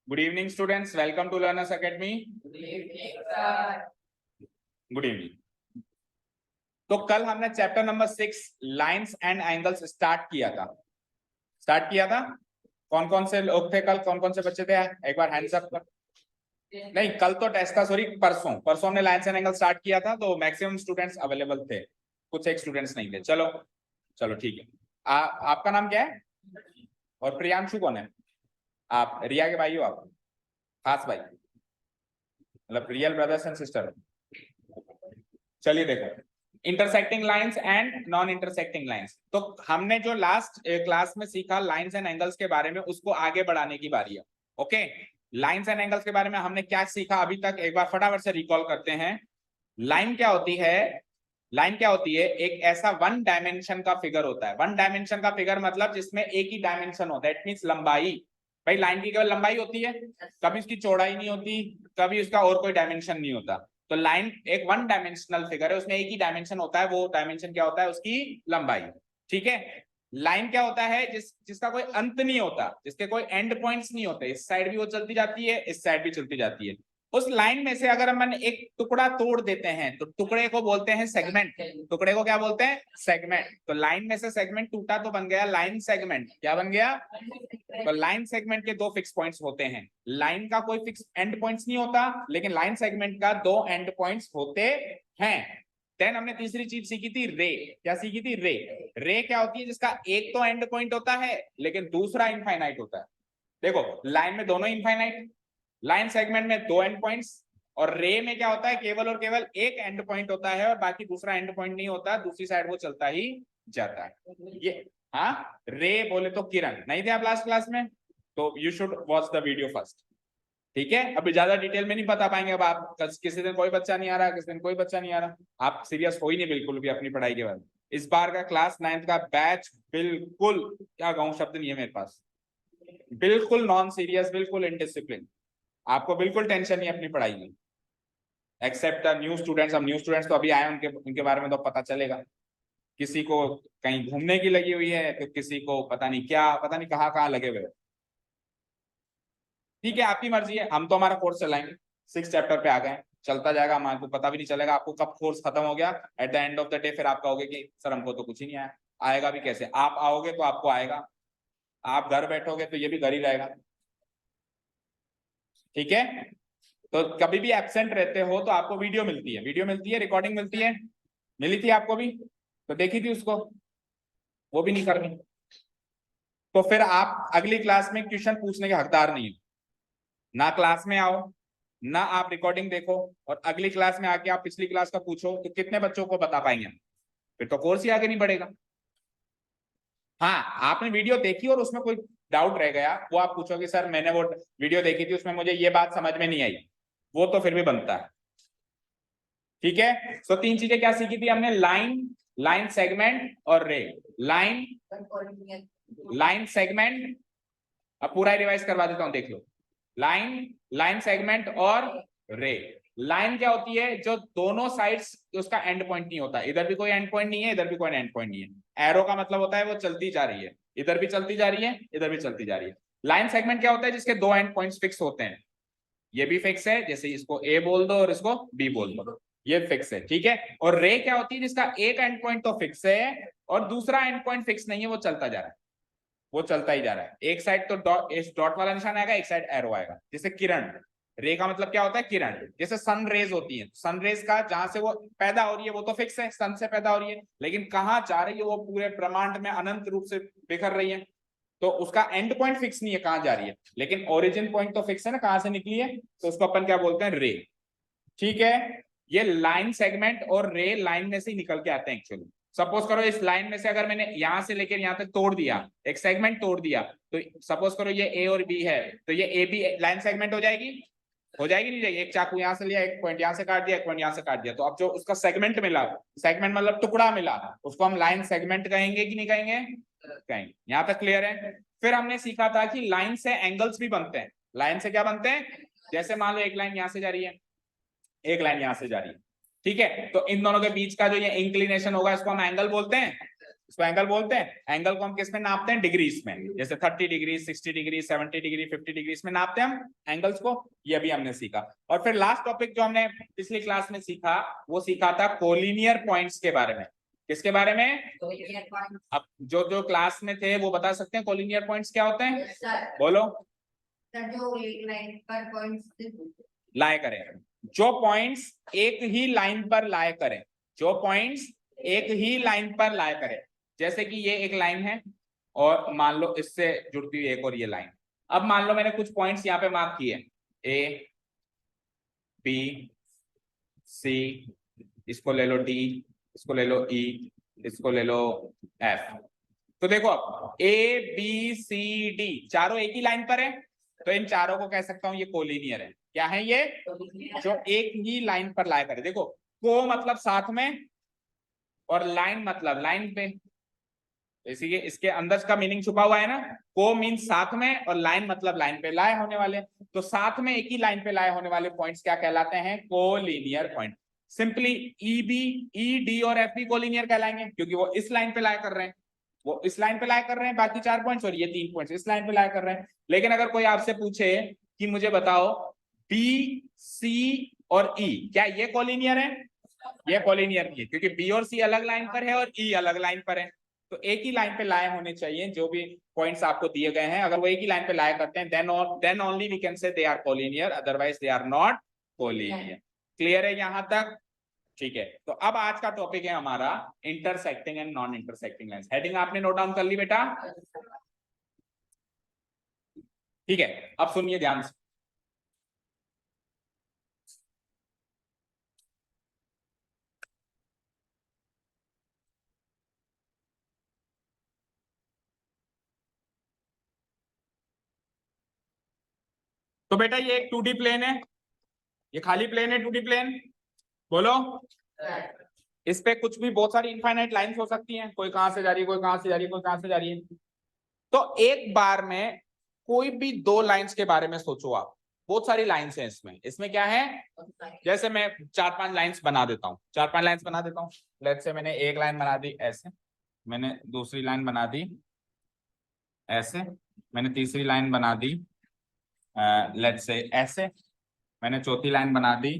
Good evening, students. Welcome to Learners Academy. Good evening. तो कल हमने chapter number 6 lines and angles start किया था। कौन कौन से लोग थे कल? कौन कौन से बच्चे थे? एक बार हैंड्स अप कर। नहीं, कल तो टेस्ट था, सॉरी, परसों ने लाइंस एंड एंगल स्टार्ट किया था, तो मैक्सिमम स्टूडेंट्स अवेलेबल थे, कुछ एक स्टूडेंट्स नहीं थे। चलो ठीक है। आपका नाम क्या है? और प्रियांशु कौन है? आप रिया के भाई हो? आप खास भाई, मतलब रियल ब्रदर्स एंड सिस्टर? चलिए देखो, intersecting lines and non intersecting lines. तो हमने जो लास्ट क्लास में सीखा लाइंस एंड एंगल्स के बारे में, उसको आगे बढ़ाने की बारी है। ओके, लाइंस एंड एंगल्स के बारे में हमने क्या सीखा अभी तक, एक बार फटाफट से रिकॉल करते हैं। लाइन क्या होती है? एक ऐसा वन डायमेंशन का फिगर होता है। वन डायमेंशन का फिगर मतलब जिसमें एक ही डायमेंशन होता है। इट मींस लंबाई। भाई लाइन की केवल लंबाई होती है, कभी उसकी चौड़ाई नहीं होती, कभी उसका और कोई डायमेंशन नहीं होता। तो लाइन एक वन डायमेंशनल फिगर है, उसमें एक ही डायमेंशन होता है। वो डायमेंशन क्या होता है? उसकी लंबाई। ठीक है। लाइन क्या होता है? जिसका कोई अंत नहीं होता, जिसके कोई एंड पॉइंट्स नहीं होते। इस साइड भी वो चलती जाती है, इस साइड भी चलती जाती है। उस लाइन में से अगर हम एक टुकड़ा तोड़ देते हैं तो टुकड़े को बोलते हैं सेगमेंट। टुकड़े को क्या बोलते हैं? सेगमेंट। तो लाइन में से सेगमेंट टूटा तो बन गया लाइन सेगमेंट। क्या बन गया? तो लाइन सेगमेंट के दो फिक्स पॉइंट्स होते हैं। लाइन का कोई फिक्स एंड पॉइंट्स नहीं होता, लेकिन लाइन सेगमेंट का दो एंड पॉइंट्स होते हैं। देन हमने तीसरी चीज सीखी थी, रे। क्या सीखी थी? रे क्या होती है? जिसका एक तो एंड पॉइंट होता है लेकिन दूसरा इनफाइनाइट होता है। देखो, लाइन में दोनों इनफाइनाइट, लाइन सेगमेंट में दो एंड पॉइंट्स, और रे में क्या होता है? केवल और केवल एक एंड पॉइंट होता है और बाकी दूसरा एंड पॉइंट नहीं होता, दूसरी साइड वो चलता ही जाता है। ये हाँ, रे बोले तो किरण। नहीं थे आप लास्ट क्लास में? तो you should watch the video first. ठीक है, अभी ज्यादा डिटेल में नहीं बता पाएंगे। अब आप किसी दिन कोई बच्चा नहीं आ रहा, किसी दिन कोई बच्चा नहीं आ रहा, आप सीरियस हो ही नहीं बिल्कुल भी अपनी पढ़ाई के बारे में। इस बार का क्लास 9th का बैच बिल्कुल, क्या कहूं, शब्द नहीं है मेरे पास, बिल्कुल नॉन सीरियस, बिल्कुल इनडिसिप्लिन। आपको बिल्कुल टेंशन नहीं अपनी पढ़ाई में, एक्सेप्ट न्यू स्टूडेंट्स। अब न्यू स्टूडेंट्स तो अभी आए, उनके बारे में तो पता चलेगा। किसी को कहीं घूमने की लगी हुई है, तो किसी को पता नहीं क्या, पता नहीं कहाँ कहाँ लगे हुए। ठीक है, आपकी मर्जी है। हम तो हमारा कोर्स चलाएंगे, 6 चैप्टर पे आ गए, चलता जाएगा। हमारे पता भी नहीं चलेगा आपको कब कोर्स खत्म हो गया। At the end of the day फिर आप कहोगे कि सर हमको तो कुछ ही नहीं आया। आएगा भी कैसे? आप आओगे तो आपको आएगा, आप घर बैठोगे तो ये भी घर ही रहेगा। ठीक है, तो कभी भी एब्सेंट रहते हो तो आपको वीडियो मिलती है, रिकॉर्डिंग मिलती है। मिली थी आपको भी? तो देखी थी उसको? वो भी नहीं करनी, तो फिर आप अगली क्लास में क्वेश्चन पूछने के हकदार नहीं हो। ना क्लास में आओ, ना आप रिकॉर्डिंग देखो, और अगली क्लास में आके आप पिछली क्लास का पूछो, तो कितने बच्चों को बता पाएंगे? फिर तो कोर्स ही आगे नहीं बढ़ेगा। हाँ, आपने वीडियो देखी और उसमें कोई डाउट रह गया, वो आप पूछोगे सर मैंने वो वीडियो देखी थी, उसमें मुझे ये बात समझ में नहीं आई, वो तो फिर भी बनता है। ठीक है, तो 3 चीजें क्या सीखी थी हमने? लाइन सेगमेंट और रे। लाइन सेगमेंट, अब पूरा रिवाइज करवा देता हूं, देख लो। लाइन सेगमेंट और रे। लाइन क्या होती है? जो दोनों साइड्स उसका एंड पॉइंट नहीं होता, इधर भी कोई एंड पॉइंट नहीं है, इधर भी कोई एंड पॉइंट नहीं है। एरो का मतलब होता है वो चलती जा रही है, इधर भी चलती जा रही है, इधर भी चलती जा रही है। लाइन सेगमेंट क्या होता है? जिसके दो एंड पॉइंट्स फिक्स होते हैं। ये भी फिक्स है, जैसे इसको ए बोल दो और इसको बी बोल दो, ये फिक्स है। ठीक है, और रे क्या होती है? जिसका एक एंड पॉइंट तो फिक्स है और दूसरा एंड पॉइंट फिक्स नहीं है, वो चलता जा रहा है, वो चलता ही जा रहा है। एक साइड तो डॉट वाला निशान आएगा, एक साइड एरो आएगा। जैसे किरण, रे का मतलब क्या होता है? किरण। जैसे सन रेज होती है, सन रेज का जहां से वो पैदा हो रही है वो तो फिक्स है, सन से पैदा हो रही है, लेकिन कहां जा रही है वो पूरे ब्रह्मांड में अनंत रूप से बिखर रही है, तो उसका एंड पॉइंट फिक्स नहीं है कहां जा रही है, लेकिन ओरिजिन पॉइंट तो फिक्स है ना, कहां से निकली है, तो उसको अपन क्या बोलते हैं? रे। ठीक है, ये लाइन सेगमेंट और रे लाइन में से ही निकल के आते हैं एक्चुअली। सपोज करो इस लाइन में से अगर मैंने यहां से लेकर यहां तक तोड़ दिया, एक सेगमेंट तोड़ दिया, तो सपोज करो ये ए और बी है, तो ये ए बी लाइन सेगमेंट हो जाएगी? नहीं जाएगी? एक चाकू यहां से लिया, एक पॉइंट यहां से काट दिया, एक पॉइंट यहां से काट दिया, तो अब जो उसका सेगमेंट मिला, सेगमेंट मतलब टुकड़ा मिला, उसको हम लाइन सेगमेंट कहेंगे कि नहीं कहेंगे? कहेंगे। यहां तक क्लियर है? फिर हमने सीखा था कि लाइन से एंगल्स भी बनते हैं। लाइन से क्या बनते हैं? जैसे मान लो एक लाइन यहां से जा रही है, एक लाइन यहां से जा रही है, ठीक है, तो इन दोनों के बीच का जो ये इंक्लिनेशन होगा इसको हम एंगल बोलते हैं। इसको एंगल बोलते हैं। एंगल को हम किस में नापते हैं? डिग्रीज में, जैसे 30 डिग्री, 60 डिग्री, 70 डिग्री, 50 डिग्री, इसमें नापते हैं हम एंगल्स को। ये भी हमने सीखा। और फिर लास्ट टॉपिक जो हमने पिछली क्लास में सीखा, वो सीखा था कोलिनियर पॉइंट्स के बारे में। किसके बारे में? अब जो जो क्लास में थे वो बता सकते हैं कोलिनियर पॉइंट्स क्या होते हैं? बोलो। लाए करें, जो पॉइंट्स एक ही लाइन पर लाए करें, जो पॉइंट्स एक ही लाइन पर लाए करें। जैसे कि ये एक लाइन है और मान लो इससे जुड़ती हुई एक और ये लाइन। अब मान लो मैंने कुछ पॉइंट्स यहाँ पे मार्क किए, ए, बी, सी, इसको ले लो डी, इसको ले लो ई, इसको ले लो एफ। तो देखो अब ए बी सी डी चारों एक ही लाइन पर है, तो इन चारों को कह सकता हूं ये कोलिनियर है। क्या है ये? जो एक ही लाइन पर लाया करे। देखो को मतलब साथ में और लाइन मतलब लाइन पे, इसीलिए इसके अंदर का मीनिंग छुपा हुआ है ना। को मीन साथ में और लाइन मतलब लाइन पे लाए होने वाले। तो साथ में एक ही लाइन पे लाए होने वाले पॉइंट्स क्या कहलाते हैं? Collinear point. Simply E B, E D और एफ बी कोलिनियर कहलाएंगे, क्योंकि वो इस लाइन पे लाया कर रहे हैं, वो इस लाइन पे लाया कर रहे हैं बाकी 4 पॉइंट्स, और ये 3 पॉइंट्स इस लाइन पे लाया कर रहे हैं। लेकिन अगर कोई आपसे पूछे कि मुझे बताओ बी, सी और ई, क्या ये कोलिनियर है? ये कोलिनियर नहीं है, क्योंकि बी और सी अलग लाइन पर है और ई अलग लाइन पर है। तो एक ही लाइन पे लाए होने चाहिए जो भी पॉइंट्स आपको दिए गए हैं। अगर वो एक ही लाइन पे लाया करते हैं then only we can say they are collinear, otherwise they are not collinear. Clear है यहां तक? ठीक है। तो अब आज का टॉपिक है हमारा intersecting and non intersecting lines. Heading आपने नोट डाउन कर ली बेटा? ठीक है, अब सुनिए ध्यान से। तो बेटा ये एक 2D प्लेन है, ये खाली प्लेन है 2D प्लेन। बोलो। इस पे कुछ भी बहुत सारी इनफाइनाइट लाइंस हो सकती हैं, कोई कहां से जा रही है, कोई कहां से जा रही है, कोई कहां से जा रही है। तो एक बार में कोई भी 2 लाइंस के बारे में सोचो आप। बहुत सारी लाइंस हैं इसमें। इसमें क्या है? जैसे मैं 4-5 लाइंस बना देता हूँ, 4-5 लाइंस बना देता हूँ। लेट्स से मैंने एक लाइन बना दी ऐसे, मैंने दूसरी लाइन बना दी ऐसे, मैंने तीसरी लाइन बना दी लेट्स से ऐसे, मैंने चौथी लाइन बना दी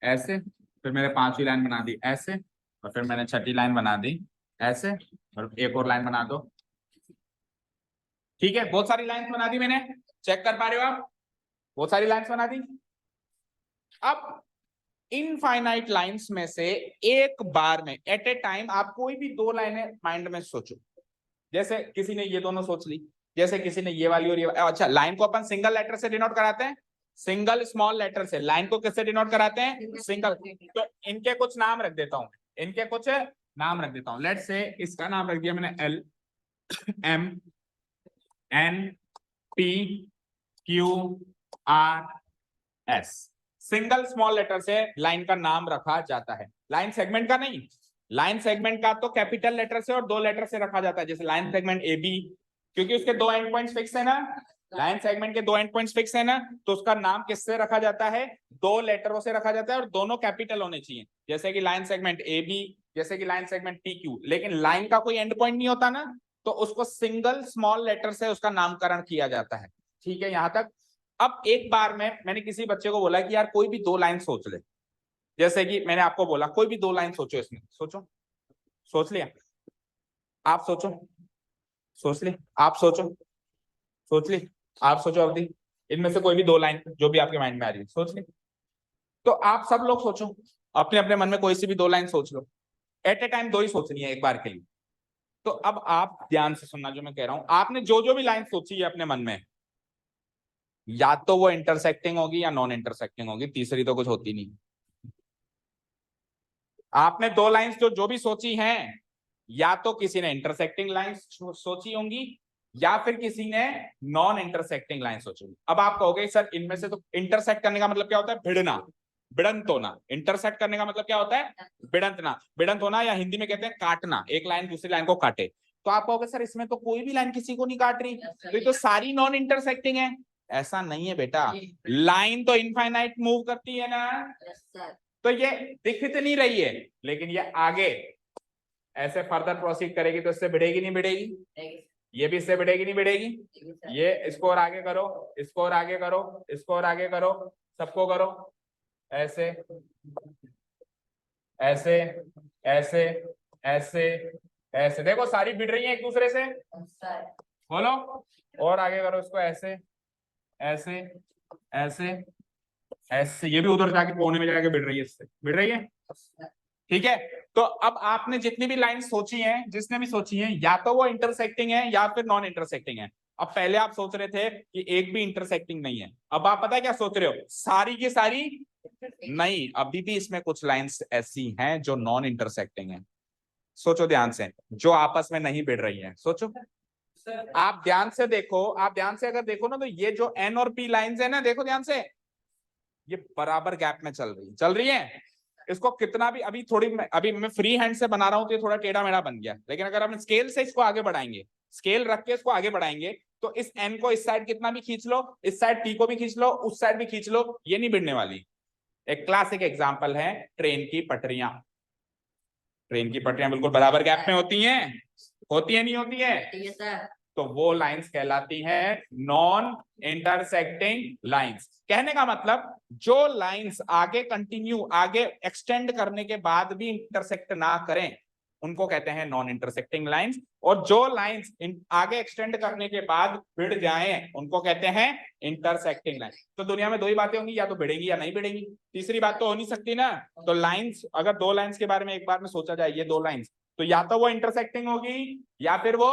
ऐसे, फिर मैंने 5वीं लाइन बना दी ऐसे, और फिर मैंने 6ठी लाइन बना दी ऐसे, और एक और लाइन बना दो। ठीक है, बहुत सारी लाइंस बना दी मैंने, चेक कर पा रहे हो आप? बहुत सारी लाइंस बना दी। अब इनफाइनाइट लाइंस में से एक बार में एट ए टाइम आप कोई भी 2 लाइनें माइंड में सोचो। जैसे किसी ने ये दोनों सोच ली, जैसे किसी ने ये वाली और ये वाली। अच्छा, लाइन को अपन सिंगल लेटर से डिनोट कराते हैं, सिंगल स्मॉल लेटर से। लाइन को किससे डिनोट कराते हैं? सिंगल। तो इनके कुछ नाम रख देता हूं, इनके कुछ नाम रख देता हूं। लेट्स से इसका नाम रख दिया मैंने L, M, N, P, Q, R, S. Single small letter से लाइन का नाम रखा जाता है, लाइन सेगमेंट का नहीं। लाइन सेगमेंट का तो कैपिटल लेटर से और 2 लेटर से रखा जाता है, जैसे लाइन सेगमेंट ए बी, क्योंकि उसके 2 एंड पॉइंट्स फिक्स है ना। लाइन सेगमेंट के 2 एंड पॉइंट्स फिक्स है ना, तो उसका नाम किससे रखा जाता है? 2 लेटरों से रखा जाता है, और दोनों कैपिटल होने चाहिए, जैसे कि लाइन सेगमेंट ए बी, जैसे कि लाइन सेगमेंट पी क्यू। लेकिन लाइन का कोई एंड पॉइंट नहीं होता ना, तो उसको सिंगल स्मॉल लेटर से उसका नामकरण किया जाता है। ठीक है यहां तक? अब एक बार में मैंने किसी बच्चे को बोला कि यार कोई भी 2 लाइन सोच ले। जैसे कि मैंने आपको बोला कोई भी 2 लाइन सोचो, इसमें सोचो। सोच लिया? आप सोचो, सोच ली? आप सोचो, सोच ली? आप सोचो अवधि। इनमें से कोई भी 2 लाइन जो भी आपके माइंड में आ रही है, सोच ली? तो आप सब लोग सोचो, अपने अपने मन में कोई सी भी 2 लाइन सोच लो। एट ए टाइम 2 ही सोचनी है एक बार के लिए। तो अब आप ध्यान से सुनना जो मैं कह रहा हूं। आपने जो जो भी लाइन सोची है अपने मन में, या तो वो इंटरसेक्टिंग होगी या नॉन इंटरसेक्टिंग होगी, तीसरी तो कुछ होती नहीं। आपने 2 लाइंस जो जो भी सोची हैं, या तो किसी ने इंटरसेक्टिंग लाइंस सोची होंगी, या फिर किसी ने नॉन इंटरसेक्टिंग लाइन सोची होगी। अब आप कहोगे सर इनमें से तो इंटरसेक्ट करने का मतलब क्या होता है? भिड़ना, भिड़ंत होना। इंटरसेक्ट करने का मतलब क्या होता है? भिड़ंतना, भिड़ंत होना, या हिंदी में कहते हैं काटना, एक लाइन दूसरी लाइन को काटे। तो आप कहोगे सर इसमें तो कोई भी लाइन किसी को नहीं काट रही, तो ये तो सारी नॉन इंटरसेक्टिंग है। ऐसा नहीं है बेटा, लाइन तो इनफाइनाइट मूव करती है ना। तो ये दिख तो नहीं रही है, लेकिन ये आगे ऐसे फर्दर प्रोसीड करेगी तो इससे भिड़ेगी नहीं भिड़ेगी, ये भी इससे भिड़ेगी नहीं भिड़ेगी, ये इसको और आगे करो, इसको और आगे करो, इसको और आगे करो, सबको करो, ऐसे ऐसे ऐसे ऐसे ऐसे, देखो सारी भिड़ रही है एक दूसरे से, बोलो, और आगे करो इसको, ऐसे ऐसे ऐसे ऐसे, ये भी उधर जाके कोने में जाके भिड़ रही है, इससे भिड़ रही है, ठीक है। तो अब आपने जितनी भी लाइन सोची है, जिसने भी सोची है, या तो वो इंटरसेक्टिंग है या फिर नॉन इंटरसेक्टिंग है। अब पहले आप सोच रहे थे कि एक भी इंटरसेक्टिंग नहीं है, अब आप पता है क्या सोच रहे हो, सारी की सारी नहीं, अभी भी इसमें कुछ लाइंस ऐसी हैं जो नॉन इंटरसेक्टिंग है। सोचो ध्यान से, जो आपस में नहीं भिड़ रही है, सोचो, आप ध्यान से देखो, आप ध्यान से अगर देखो ना, तो ये जो एन और पी लाइंस है ना, देखो ध्यान से, ये बराबर गैप में चल रही है। इसको कितना भी अभी मैं फ्री हैंड से बना रहा हूं तो ये थोड़ा टेढ़ा मेढ़ा बन गया, लेकिन अगर हम स्केल से इसको आगे बढ़ाएंगे, स्केल रख के इसको आगे बढ़ाएंगे, तो इस एन को इस साइड कितना भी खींच लो, इस साइड टी को भी खींच लो, उस साइड भी खींच लो, ये नहीं भिड़ने वाली। एक क्लासिक एग्जाम्पल है ट्रेन की पटरियां। ट्रेन की पटरियां बिल्कुल बराबर गैप में होती है नहीं होती है, तो वो लाइंस कहलाती हैं नॉन इंटरसेक्टिंग लाइंस। कहने का मतलब, जो लाइंस आगे कंटिन्यू, आगे एक्सटेंड करने के बाद भी इंटरसेक्ट ना करें, उनको कहते हैं नॉन इंटरसेक्टिंग लाइंस। और जो लाइंस आगे एक्सटेंड करने के बाद भिड़ जाएं, उनको कहते हैं इंटरसेक्टिंग लाइन। तो दुनिया में दो ही बातें होंगी, या तो भिड़ेंगी या नहीं भिड़ेंगी, तीसरी बात तो हो नहीं सकती ना। तो लाइंस, अगर दो लाइंस के बारे में एक बार में सोचा जाए, ये दो लाइंस, तो या तो वो इंटरसेक्टिंग होगी या फिर वो।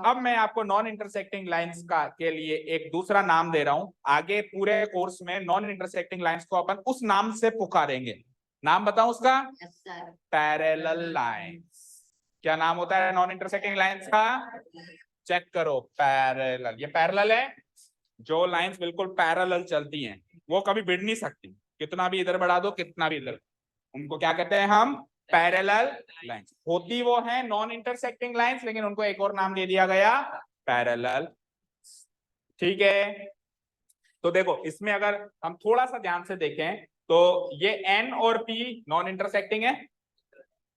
अब मैं आपको नॉन इंटरसेक्टिंग लाइंस का के लिए एक दूसरा नाम दे रहा हूं, आगे पूरे कोर्स में नॉन इंटरसेक्टिंग लाइंस को अपन उस नाम से पुकारेंगे। नाम बताऊं उसका? Parallel lines. क्या नाम होता है नॉन इंटरसेक्टिंग लाइंस का? चेक करो, पैरेलल। ये पैरेलल है, जो लाइंस बिल्कुल पैरेलल चलती हैं, वो कभी भिड़ नहीं सकती, कितना भी इधर बढ़ा दो, कितना भी इधर, उनको क्या कहते हैं हम? Parallel lines. होती वो है नॉन इंटरसेक्टिंग लाइंस, लेकिन उनको एक और नाम दे दिया गया, पैरेलल। ठीक है, तो देखो इसमें अगर हम थोड़ा सा ध्यान से देखें, तो ये एन और पी नॉन इंटरसेक्टिंग है,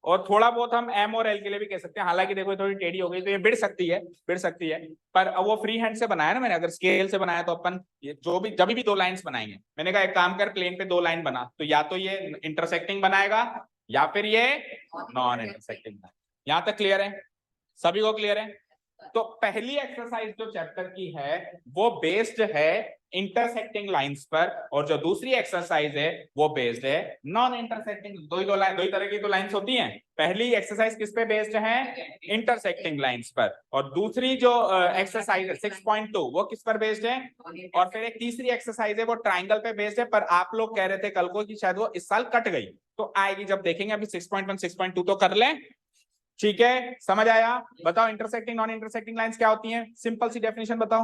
और थोड़ा बहुत हम एम और एल के लिए भी कह सकते हैं। हालांकि देखो थोड़ी टेढ़ी हो गई, तो ये भिड़ सकती है, पर अब वो फ्री हैंड से बनाया ना मैंने, अगर स्केल से बनाया तो अपन ये जो भी जब भी दो लाइंस बनाएंगे, मैंने कहा एक काम कर, प्लेन पे दो लाइन बना, तो या तो ये इंटरसेक्टिंग बनाएगा या फिर ये नॉन इंटरसेक्टिंग। यहां तक क्लियर है? सभी को क्लियर है? तो पहली एक्सरसाइज जो चैप्टर की है वो बेस्ड है इंटरसेक्टिंग लाइंस पर, और जो दूसरी एक्सरसाइज है वो बेस्ड है नॉन इंटरसेक्टिंग। दो ही तरह की तो लाइंस होती हैं। पहली एक्सरसाइज किस पे बेस्ड है? इंटरसेक्टिंग लाइंस पर। और दूसरी जो एक्सरसाइज है 6.2 वो किस पर बेस्ड है? और फिर एक तीसरी एक्सरसाइज है वो ट्राइंगल पे बेस्ड है, पर आप लोग कह रहे थे कल को कि शायद वो इस साल कट गई, तो आएगी जब देखेंगे। अभी 6.1 6.2 तो कर लें, ठीक है? समझ आया? बताओ इंटरसेक्टिंग नॉन इंटरसेक्टिंग लाइंस क्या होती हैं? सिंपल सी डेफिनेशन बताओ।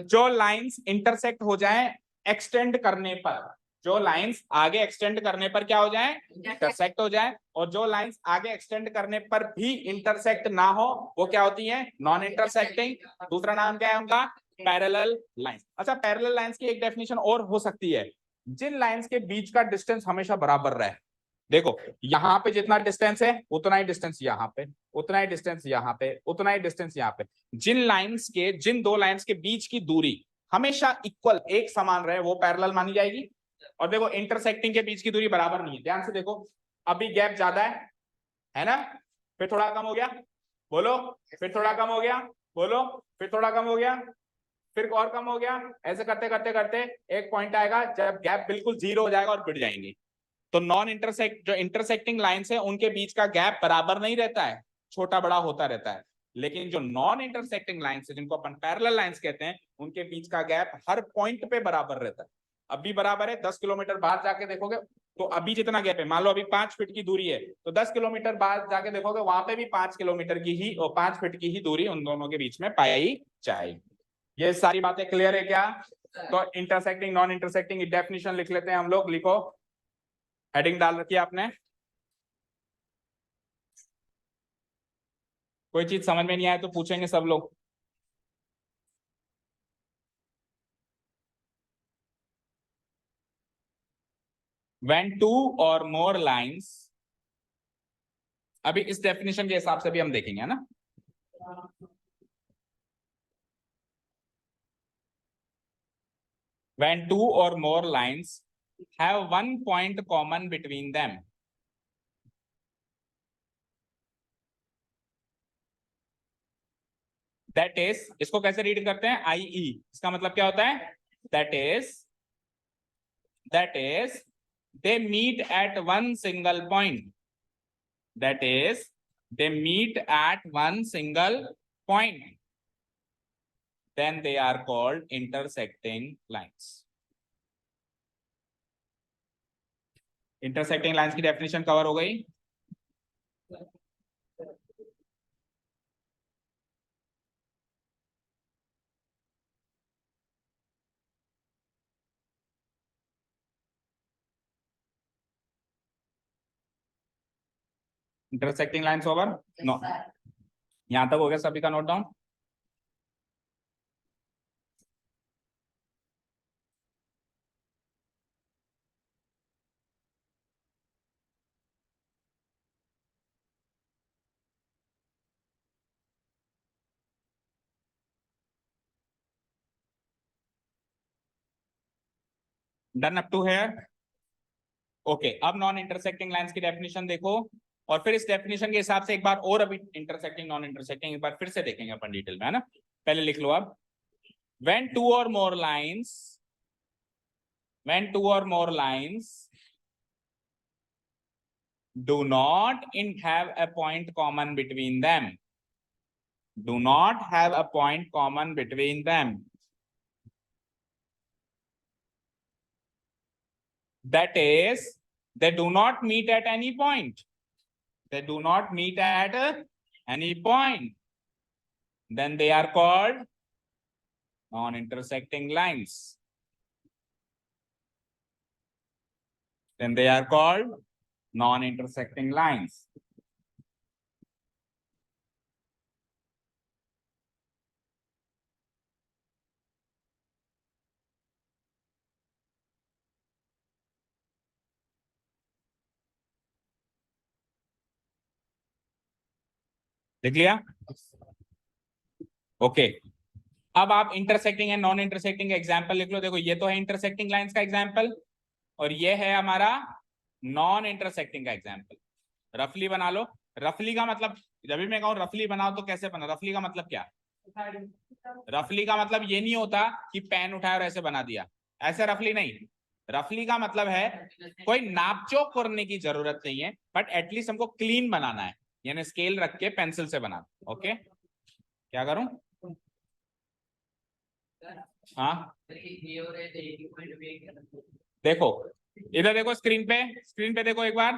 जो लाइंस इंटरसेक्ट हो जाएं एक्सटेंड करने पर, जो लाइंस आगे एक्सटेंड करने पर क्या हो जाए? इंटरसेक्ट हो जाए। और जो लाइंस आगे एक्सटेंड करने पर भी इंटरसेक्ट ना हो, वो क्या होती है? Non intersecting. दूसरा नाम क्या है उनका? Parallel lines. अच्छा, पैरेलल लाइंस की एक डेफिनेशन और हो सकती है, जिन लाइंस के बीच का डिस्टेंस हमेशा बराबर रहे। देखो यहाँ पे जितना डिस्टेंस है उतना ही डिस्टेंस यहाँ पे, उतना ही डिस्टेंस यहाँ पे, उतना ही डिस्टेंस यहाँ पे। जिन दो लाइंस के बीच की दूरी हमेशा इक्वल, एक समान रहे, वो पैरेलल मानी जाएगी। और देखो इंटरसेक्टिंग के बीच की दूरी बराबर नहीं है, ध्यान से देखो, अभी गैप ज्यादा है ना, फिर थोड़ा कम हो गया, बोलो, फिर थोड़ा कम हो गया, बोलो, फिर थोड़ा कम हो गया, फिर और कम हो गया। ऐसे करते करते करते एक पॉइंट आएगा जब गैप बिल्कुल जीरो हो जाएगा और भिड़ जाएंगी। तो जो इंटरसेक्टिंग लाइंस है उनके बीच का गैप बराबर नहीं रहता है, छोटा बड़ा होता रहता है। लेकिन जो नॉन इंटरसेक्टिंग लाइंस है, जिनको अपन पैरेलल लाइंस कहते हैं, उनके बीच का गैप हर पॉइंट पे बराबर रहता है। अभी बराबर है, 10 किलोमीटर बाद जाके देखोगे तो अभी जितना गैप है, मान लो अभी 5 फीट की दूरी है, तो 10 किलोमीटर बाद जाके देखोगे वहां पे भी 5 किलोमीटर की ही और 5 फीट की ही दूरी उन दोनों के बीच में पाई जाएगी। ये सारी बातें क्लियर है क्या? तो इंटरसेक्टिंग नॉन इंटरसेक्टिंग डेफिनेशन लिख लेते हैं हम लोग। लिखो, हेडिंग डाल रखी है आपने। कोई चीज समझ में नहीं आए तो पूछेंगे सब लोग। when two or more lines, अभी इस डेफिनेशन के हिसाब से भी हम देखेंगे, है ना। when two or more lines have one point common between them, that is, इसको कैसे रीड करते हैं, IE, इसका मतलब क्या होता है, that is they meet at one single point, that is they meet at one single point, then they are called intersecting lines. Intersecting lines की डेफिनेशन कवर हो गई। इंटरसेक्टिंग लाइंस ओवर, नो, यहां तक हो गया सभी का note down. Done up to here, okay. अब नॉन इंटरसेक्टिंग लाइंस की डेफिनेशन देखो, और फिर इस डेफिनेशन के हिसाब से एक बार और अभी इंटरसेक्टिंग नॉन इंटरसेक्टिंग एक बार फिर से देखेंगे अपन डिटेल में, है ना। पहले लिख लो अब, when two or more lines do not have a point common between them, do not have a point common between them, that is they do not meet at any point, they do not meet at any point, then they are called non-intersecting lines, then they are called non-intersecting lines. देख लिया, okay. अब आप intersecting and non intersecting example लिख लो। देखो ये तो है intersecting lines का एग्जांपल, और ये है हमारा नॉन इंटरसेक्टिंग का एग्जांपल। रफली बना लो। रफली का मतलब, जब भी मैं कहूं रफली बनाओ तो कैसे बना, रफली का मतलब क्या, रफली का मतलब ये नहीं होता कि पेन उठाया और ऐसे बना दिया, ऐसे रफली नहीं। रफली का मतलब है कोई नापचोक करने की जरूरत नहीं है, बट एटलीस्ट हमको क्लीन बनाना है, यानी स्केल रख के पेंसिल से बना। ओके, क्या करूं, हाँ देखो इधर देखो, स्क्रीन पे देखो एक बार।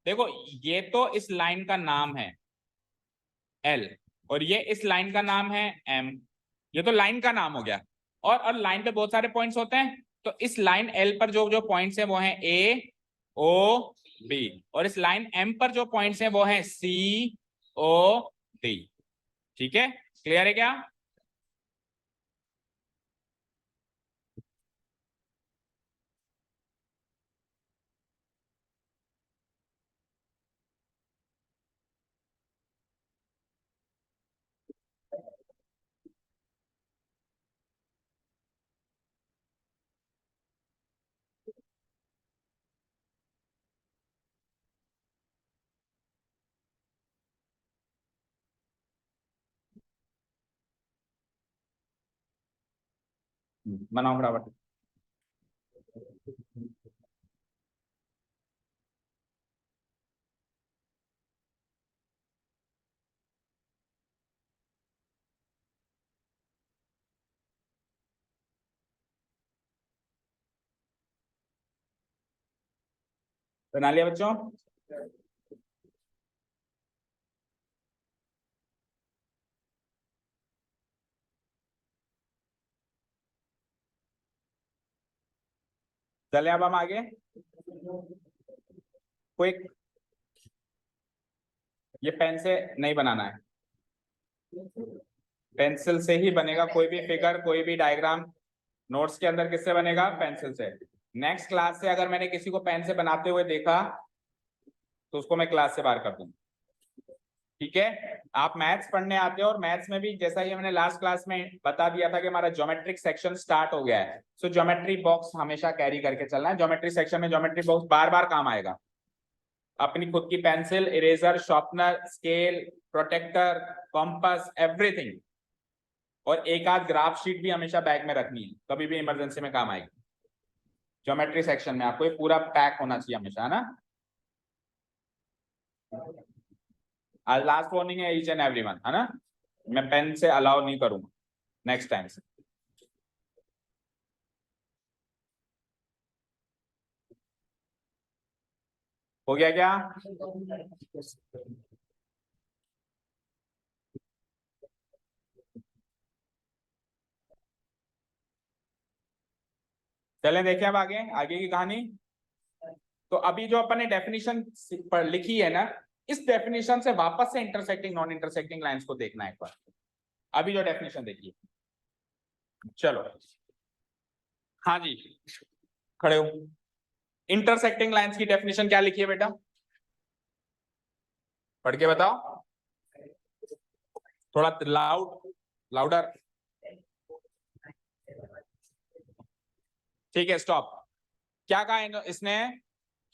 देखो ये तो इस लाइन का नाम है L, और ये इस लाइन का नाम है M। ये तो लाइन का नाम हो गया, और लाइन पे बहुत सारे पॉइंट्स होते हैं, तो इस लाइन L पर जो जो पॉइंट्स हैं वो हैं A O B, और इस लाइन M पर जो पॉइंट्स हैं वो हैं C O D। ठीक है, क्लियर है क्या। बनाओ फटाफट। बना लिया बच्चों, चले अब हम आगे। क्विक, ये पेन से नहीं बनाना है, पेंसिल से ही बनेगा। कोई भी फिगर, कोई भी डायग्राम नोट्स के अंदर किससे बनेगा, पेंसिल से। नेक्स्ट क्लास से अगर मैंने किसी को पेन से बनाते हुए देखा तो उसको मैं क्लास से बाहर कर दूंगा। ठीक है, आप मैथ्स पढ़ने आते हो और मैथ्स में भी जैसा ही हमने लास्ट क्लास में बता दिया था कि हमारा ज्योमेट्रिक सेक्शन स्टार्ट हो गया है। सो ज्योमेट्री बॉक्स हमेशा कैरी करके चलना है। ज्योमेट्री सेक्शन में ज्योमेट्री बॉक्स बार बार काम आएगा। अपनी खुद की pencil, eraser, sharpener, scale, protractor, compass, everything. और एक आध ग्राफ शीट भी हमेशा बैग में रखनी है, कभी भी इमरजेंसी में काम आएगी। ज्योमेट्री सेक्शन में आपको ये पूरा पैक होना चाहिए हमेशा, है ना। आज लास्ट वार्निंग है ईच एंड एवरीवन, है ना। मैं पेन से अलाउ नहीं करूंगा नेक्स्ट टाइम से। हो गया क्या? चलें देखें अब आगे आगे की कहानी। तो अभी जो अपन ने डेफिनेशन लिखी है ना, इस डेफिनेशन से वापस से इंटरसेक्टिंग नॉन इंटरसेक्टिंग लाइंस को देखना है एक बार। अभी जो डेफिनेशन देखिए, चलो हाँ जी, खड़े हो। इंटरसेक्टिंग लाइंस की डेफिनेशन क्या लिखी है बेटा, पढ़ के बताओ, थोड़ा लाउडर। ठीक है, स्टॉप। क्या कहा इसने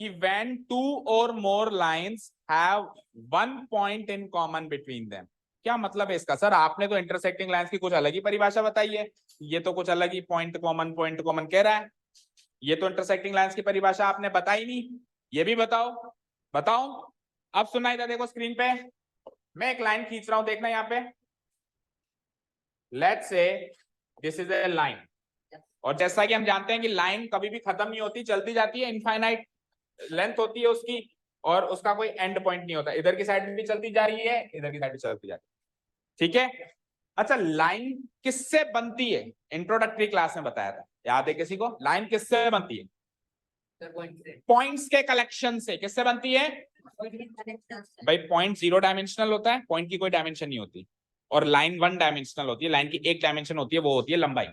कि when two or more lines have one point in common between them। क्या मतलब है इसका? सर आपने तो इंटरसेक्टिंग लाइंस की कुछ अलग ही परिभाषा बताई है, ये तो कुछ अलग ही पॉइंट कॉमन कह रहा है। ये तो इंटरसेक्टिंग लाइंस की परिभाषा आपने बताई नहीं, ये भी बताओ। बताओ। अब सुना, इधर देखो स्क्रीन पे, मैं एक लाइन खींच रहा हूं, देखना यहाँ पे। Let's say this is a line, और जैसा कि हम जानते हैं कि लाइन कभी भी खत्म नहीं होती, चलती जाती है, इनफाइनाइट लेंथ होती है उसकी, और उसका कोई एंड पॉइंट नहीं होता। इधर की साइड भी चलती जा रही है, इधर की साइड भी चलती जा रही है। ठीक है। अच्छा, लाइन किससे बनती है? इंट्रोडक्टरी क्लास में बताया था, याद है किसी को? लाइन किससे बनती है? पॉइंट्स के कलेक्शन से। किससे बनती है भाई? पॉइंट 0 डायमेंशनल होता है, पॉइंट की कोई डायमेंशन नहीं होती, और लाइन 1 डायमेंशनल होती है, लाइन की एक डायमेंशन होती है, वो होती है लंबाई।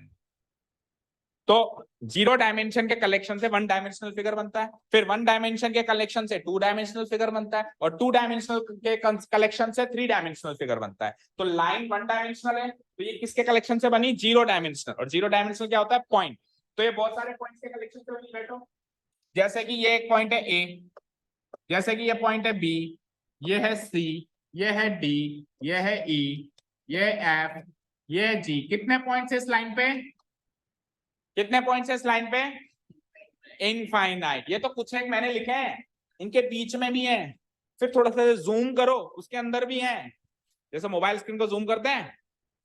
तो 0 डायमेंशन के कलेक्शन से 1 डायमेंशनल फिगर बनता है, फिर 1 डायमेंशन के कलेक्शन से 2 डायमेंशनल फिगर बनता है, और 2 डायमेंशनल के कलेक्शन से 3 डायमेंशनल फिगर बनता है। तो लाइन 1 डायमेंशनल है, तो ये किसके कलेक्शन से बनी? 0 डायमेंशनल। और 0 डायमेंशनल क्या होता है? पॉइंट। तो ये बहुत सारे पॉइंट्स के कलेक्शन से बनी। बैठो, जैसे कि ये एक पॉइंट है ए, जैसे कि ये पॉइंट है बी, ये है सी, ये है डी, ये है ई, ये एफ, ये जी। कितने पॉइंट्स इस लाइन पे? कितने पॉइंट्स है इस लाइन पे? इनफाइनाइट। ये तो कुछ एक मैंने लिखे हैं, इनके बीच में भी है, फिर थोड़ा सा जूम करो, उसके अंदर भी है। जैसे मोबाइल स्क्रीन को जूम करते हैं,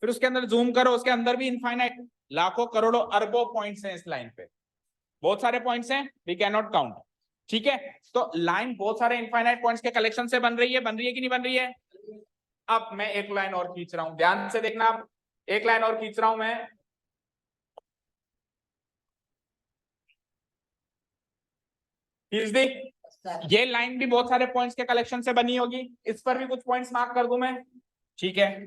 फिर उसके अंदर जूम करो, उसके अंदर भी इनफाइनाइट लाखों करोड़ों अरबों पॉइंट्स हैं इस लाइन पे। बहुत सारे पॉइंट्स हैं, वी कैन नॉट काउंट। ठीक है, तो लाइन बहुत सारे इनफाइनाइट पॉइंट्स के कलेक्शन से बन रही है। बन रही है कि नहीं बन रही है? अब मैं एक लाइन और खींच रहा हूं, ध्यान से देखना। अब एक लाइन और खींच रहा हूं मैं, खींच दी। ये लाइन भी बहुत सारे पॉइंट्स के कलेक्शन से बनी होगी, इस पर भी कुछ पॉइंट्स मार्क कर दूं मैं। ठीक है,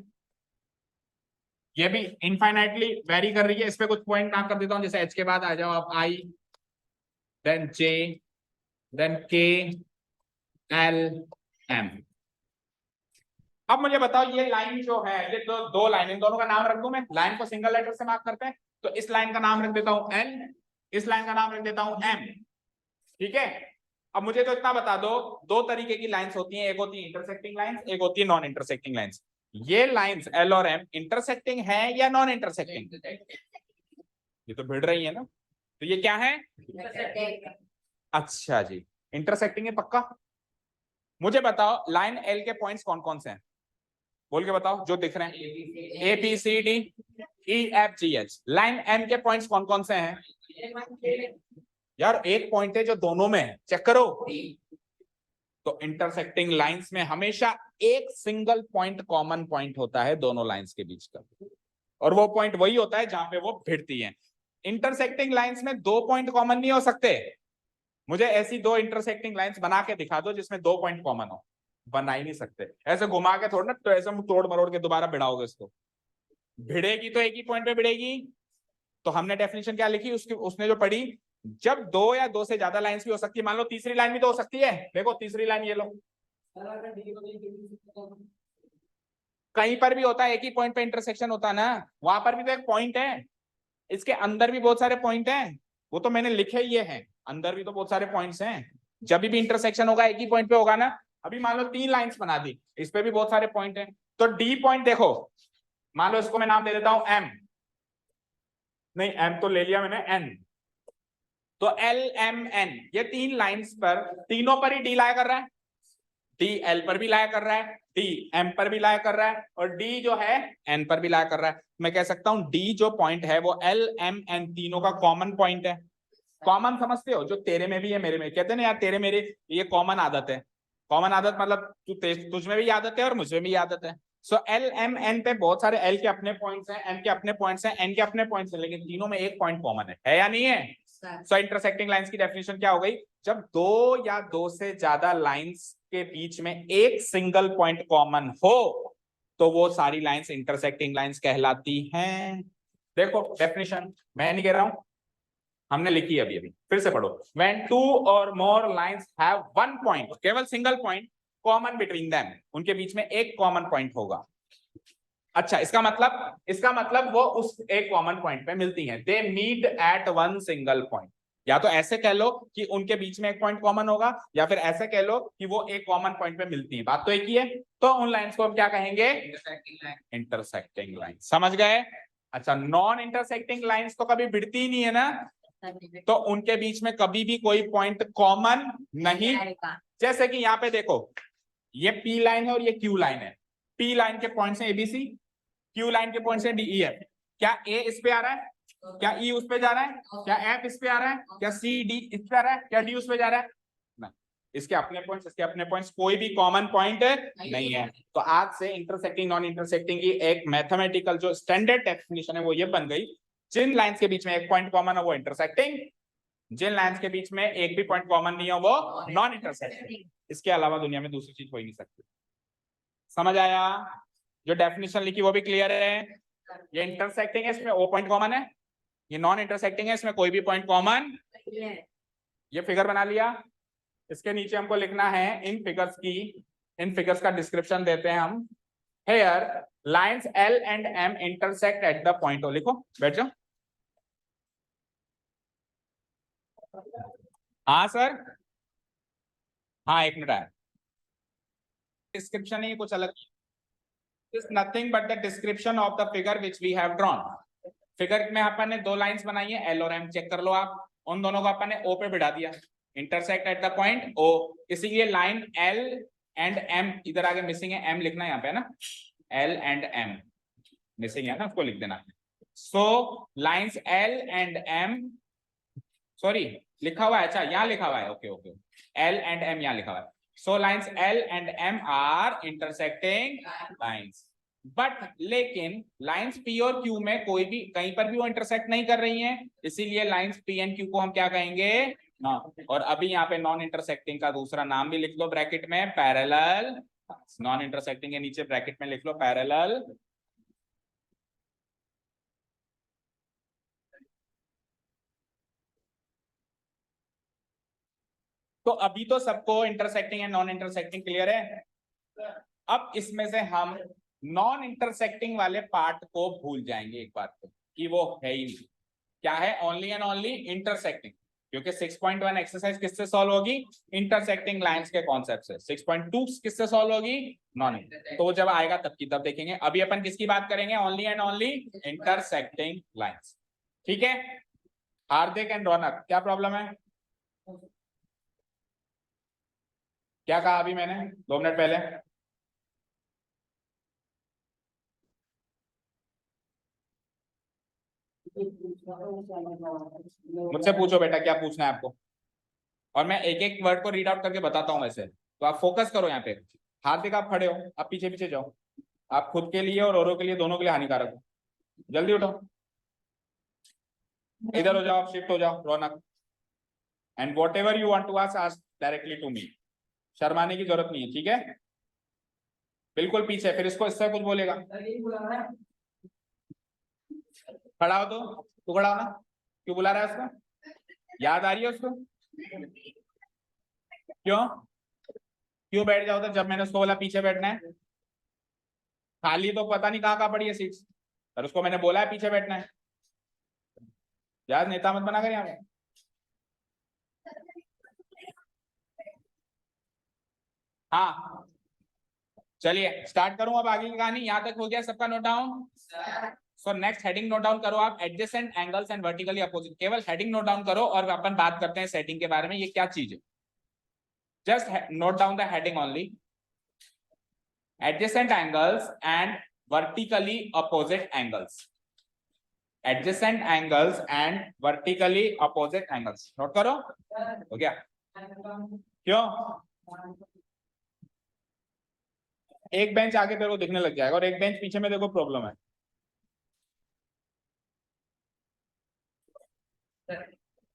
ये भी इनफाइनाइटली वेरी कर रही है, इस पे कुछ पॉइंट मार्क कर देता हूं। जैसे एच के बाद आ जाओ आप आई, देन जे, देन के, एल, एम। अब मुझे बताओ, ये लाइन जो है, ये दो लाइन, इन दोनों का नाम रख दूं मैं? लाइन को सिंगल लेटर से मार्क करते हैं, तो इस लाइन का नाम रख देता हूं एल, इस लाइन का नाम रख देता हूं एम। ठीक है। अब मुझे तो इतना बता दो, दो तरीके की लाइंस होती हैं, एक होती है इंटरसेक्टिंग लाइंस, एक होती है नॉन इंटरसेक्टिंग लाइंस। ये लाइंस एल और एम इंटरसेक्टिंग है या नॉन इंटरसेक्टिंग? ये तो भिड़ रही है ना, तो ये क्या है? अच्छा जी, इंटरसेक्टिंग है पक्का। मुझे बताओ, लाइन एल के पॉइंट्स कौन कौन से हैं? बोल के बताओ जो दिख रहे हैं। A B C D E F G H. Line M के पॉइंट्स कौन कौन से हैं? यार एक पॉइंट है जो दोनों में है, चेक करो। तो इंटरसेक्टिंग लाइंस में हमेशा एक सिंगल पॉइंट कॉमन पॉइंट होता है दोनों लाइंस के बीच का, और वो पॉइंट वही होता है जहां पे वो भिड़ती हैं। इंटरसेक्टिंग लाइंस में दो पॉइंट कॉमन नहीं हो सकते। मुझे ऐसी दो इंटरसेक्टिंग लाइंस बना के दिखा दो जिसमें दो पॉइंट कॉमन हो। बना ही नहीं सकते। ऐसे घुमा के थोड़ा ना, तो ऐसे तोड़ मरोड़ के दोबारा भिड़ाओगे इसको। भिड़ेगी तो एक ही पॉइंट पे भिड़ेगी। तो हमने डेफिनेशन क्या लिखी उसकी, उसने जो पढ़ी जब दो या दो से ज्यादा लाइंस भी हो सकती है, मान लो तीसरी लाइन भी तो हो सकती है, देखो तीसरी लाइन ये लो, कहीं पर भी होता है, एक ही पॉइंट पे इंटरसेक्शन होता है ना, वहां पर भी तो एक पॉइंट है, इसके अंदर भी बहुत सारे पॉइंट हैं, वो तो मैंने लिखे ये हैं, अंदर भी तो बहुत सारे पॉइंट्स हैं, जब भी इंटरसेक्शन होगा एक ही पॉइंट पे होगा ना। अभी मान लो 3 लाइंस बना दी, इस पे भी बहुत सारे पॉइंट हैं, तो डी पॉइंट देखो, मान लो इसको मैं नाम दे देता हूं एम, नहीं एम तो ले लिया मैंने, एन, तो एल एम एन, ये 3 लाइंस पर, तीनों पर ही डी लाया कर रहा है, डी एल पर भी लाया कर रहा है, डी एम पर भी लाया कर रहा है, और डी जो है एन पर भी लाया कर रहा है। मैं कह सकता हूं डी जो पॉइंट है वो एल एम एन तीनों का कॉमन पॉइंट है। कॉमन समझते हो, जो तेरे में भी है मेरे में, कहते हैं ना यार तेरे मेरे ये कॉमन आदत है, कॉमन आदत मतलब तुझ में भी आदत है और मुझ में भी आदत है। सो एल एम एन पे बहुत सारे एल के अपने पॉइंट्स हैं, एम के अपने पॉइंट्स हैं, एन के अपने पॉइंट्स हैं, लेकिन तीनों में एक पॉइंट कॉमन है या नहीं है? सो इंटरसेक्टिंग लाइंस की डेफिनेशन क्या हो गई, जब दो या दो से ज्यादा लाइंस के बीच में एक सिंगल पॉइंट कॉमन हो तो वो सारी लाइंस इंटरसेक्टिंग लाइंस कहलाती हैं। देखो डेफिनेशन मैं नहीं कह रहा हूं, हमने लिखी है अभी अभी, फिर से पढ़ो। When two or more lines have one point, केवल single point common between them, उनके बीच में एक कॉमन पॉइंट होगा। अच्छा इसका मतलब वो उस एक कॉमन पॉइंट पे मिलती हैं, they meet at one single point. या तो ऐसे कह लो कि उनके बीच में एक पॉइंट कॉमन होगा, या फिर ऐसे कह लो कि वो एक कॉमन पॉइंट पे मिलती है, बात तो एक ही है। तो उन लाइंस को हम क्या कहेंगे? Intersecting line. समझ गए? अच्छा, नॉन इंटरसेक्टिंग लाइंस तो कभी भिड़ती ही नहीं है ना, तो उनके बीच में कभी भी कोई पॉइंट कॉमन नहीं। जैसे कि यहाँ पे देखो, ये पी लाइन है और ये क्यू लाइन है, पी लाइन के पॉइंट्स हैं एबीसी, क्यू लाइन के पॉइंट्स हैं डीई एफ। क्या ए इस पे आ रहा है? क्या ई उस पे जा रहा है? क्या एफ इस पे आ रहा है? क्या सी डी इस पे आ रहा है? क्या डी उस पे जा रहा है? नहीं, इसके अपने पॉइंट्स, इसके अपने पॉइंट्स, कोई भी कॉमन पॉइंट नहीं है। तो आज से इंटरसेक्टिंग नॉन इंटरसेक्टिंग की एक मैथमेटिकल जो स्टैंडर्ड डेफिनेशन है वो ये बन गई, जिन लाइंस के बीच में एक पॉइंट कॉमन है वो इंटरसेक्टिंग, जिन लाइंस के बीच में एक भी पॉइंट कॉमन नहीं है वो नॉन इंटरसेक्टिंग। इसके अलावा दुनिया में दूसरी चीज हो ही नहीं सकती। समझ आया? जो डेफिनेशन लिखी वो भी क्लियर है? ये इंटरसेक्टिंग है, इसमें ओ पॉइंट कॉमन है, ये नॉन इंटरसेक्टिंग है, इसमें कोई भी पॉइंट कॉमन। ये फिगर बना लिया, इसके नीचे हमको लिखना है इन फिगर्स का डिस्क्रिप्शन देते हैं हम। Here lines L and M intersect at the point O, लिखो बैठ जाओ। हाँ सर, हाँ एक मिनट आया, डिस्क्रिप्शन है कुछ अलग, is nothing but the description of the figure which we have drawn. Figure में अपन ने दो लाइंस बनाई है, एल और एम, चेक कर लो आप, उन दोनों को अपन ने ओ पे बिठा दिया, intersect at the point O, इसीलिए लाइन एल एंड एम, इधर आगे मिसिंग है, एम लिखना है यहाँ पे ना, एल एंड एम मिसिंग है ना, उसको लिख देना। So lines L and M, sorry लिखा हुआ है, अच्छा यहाँ लिखा हुआ है, okay okay, L and M यहाँ लिखा हुआ है। So lines L and M are intersecting lines, but लेकिन लाइंस पी और क्यू में कोई भी कहीं पर भी वो इंटरसेक्ट नहीं कर रही हैं, इसीलिए लाइंस पी एंड क्यू को हम क्या कहेंगे? और अभी यहाँ पे नॉन इंटरसेक्टिंग का दूसरा नाम भी लिख लो ब्रैकेट में, पैरेलल। नॉन इंटरसेक्टिंग के नीचे ब्रैकेट में लिख लो पैरेलल। तो अभी तो सबको intersecting and non intersecting clear है। अब इसमें से हम नॉन इंटरसेक्टिंग वाले पार्ट को भूल जाएंगे एक बार तो, कि वो है ही नहीं। क्या है? ओनली एंड ओनली इंटरसेक्टिंग, क्योंकि 6.1 एक्सरसाइज किससे सॉल्व होगी? इंटरसेक्टिंग लाइंस के कॉन्सेप्ट से। 6.2 किससे सॉल्व होगी? नॉन। तो वो जब आएगा तब की तब देखेंगे, अभी अपन किसकी बात करेंगे? Only and only intersecting lines. ठीक है? हार्दिक एंड रौनक, क्या प्रॉब्लम है? क्या कहा अभी मैंने 2 मिनट पहले? मुझसे पूछो बेटा, क्या पूछना है आपको, और मैं एक एक वर्ड को रीड आउट करके बताता हूं वैसे, तो आप फोकस करो यहाँ पे। हार्दिक आप खड़े हो, आप पीछे पीछे जाओ, आप खुद के लिए और औरों के लिए, दोनों के लिए हानिकारक हो। जल्दी उठो, इधर हो जाओ, शिफ्ट हो जाओ Raunak. And whatever you want to ask directly to me, शर्माने की जरूरत नहीं है, ठीक है? बिल्कुल पीछे, फिर इसको इससे कुछ बोलेगा। खड़ा हो तो, तू खड़ा हो ना, क्यों बुला रहा है उसको? याद आ रही है उसको? क्यों क्यों बैठ जाओ? तो जब मैंने उसको बोला पीछे बैठना है, खाली तो पता नहीं कहाँ पड़ी है सीट्स, और उसको मैंने बोला है पीछे बैठना है। यार नेता मत बना कर यहाँ पे। हाँ चलिए स्टार्ट करूं अब आगे की कहानी। यहां तक हो गया सबका note down? So next heading note down करो आप, adjacent angles and vertically opposite. केवल हेडिंग नोट डाउन करो और अपन बात करते हैं सेटिंग के बारे में, ये क्या चीज है। Just note down the heading only, adjacent angles and vertically opposite angles. Adjacent angles and vertically opposite angles, note करो। हो गया? क्यों? एक बेंच आगे तेरे को दिखने लग जाएगा और एक बेंच पीछे में देखो प्रॉब्लम है।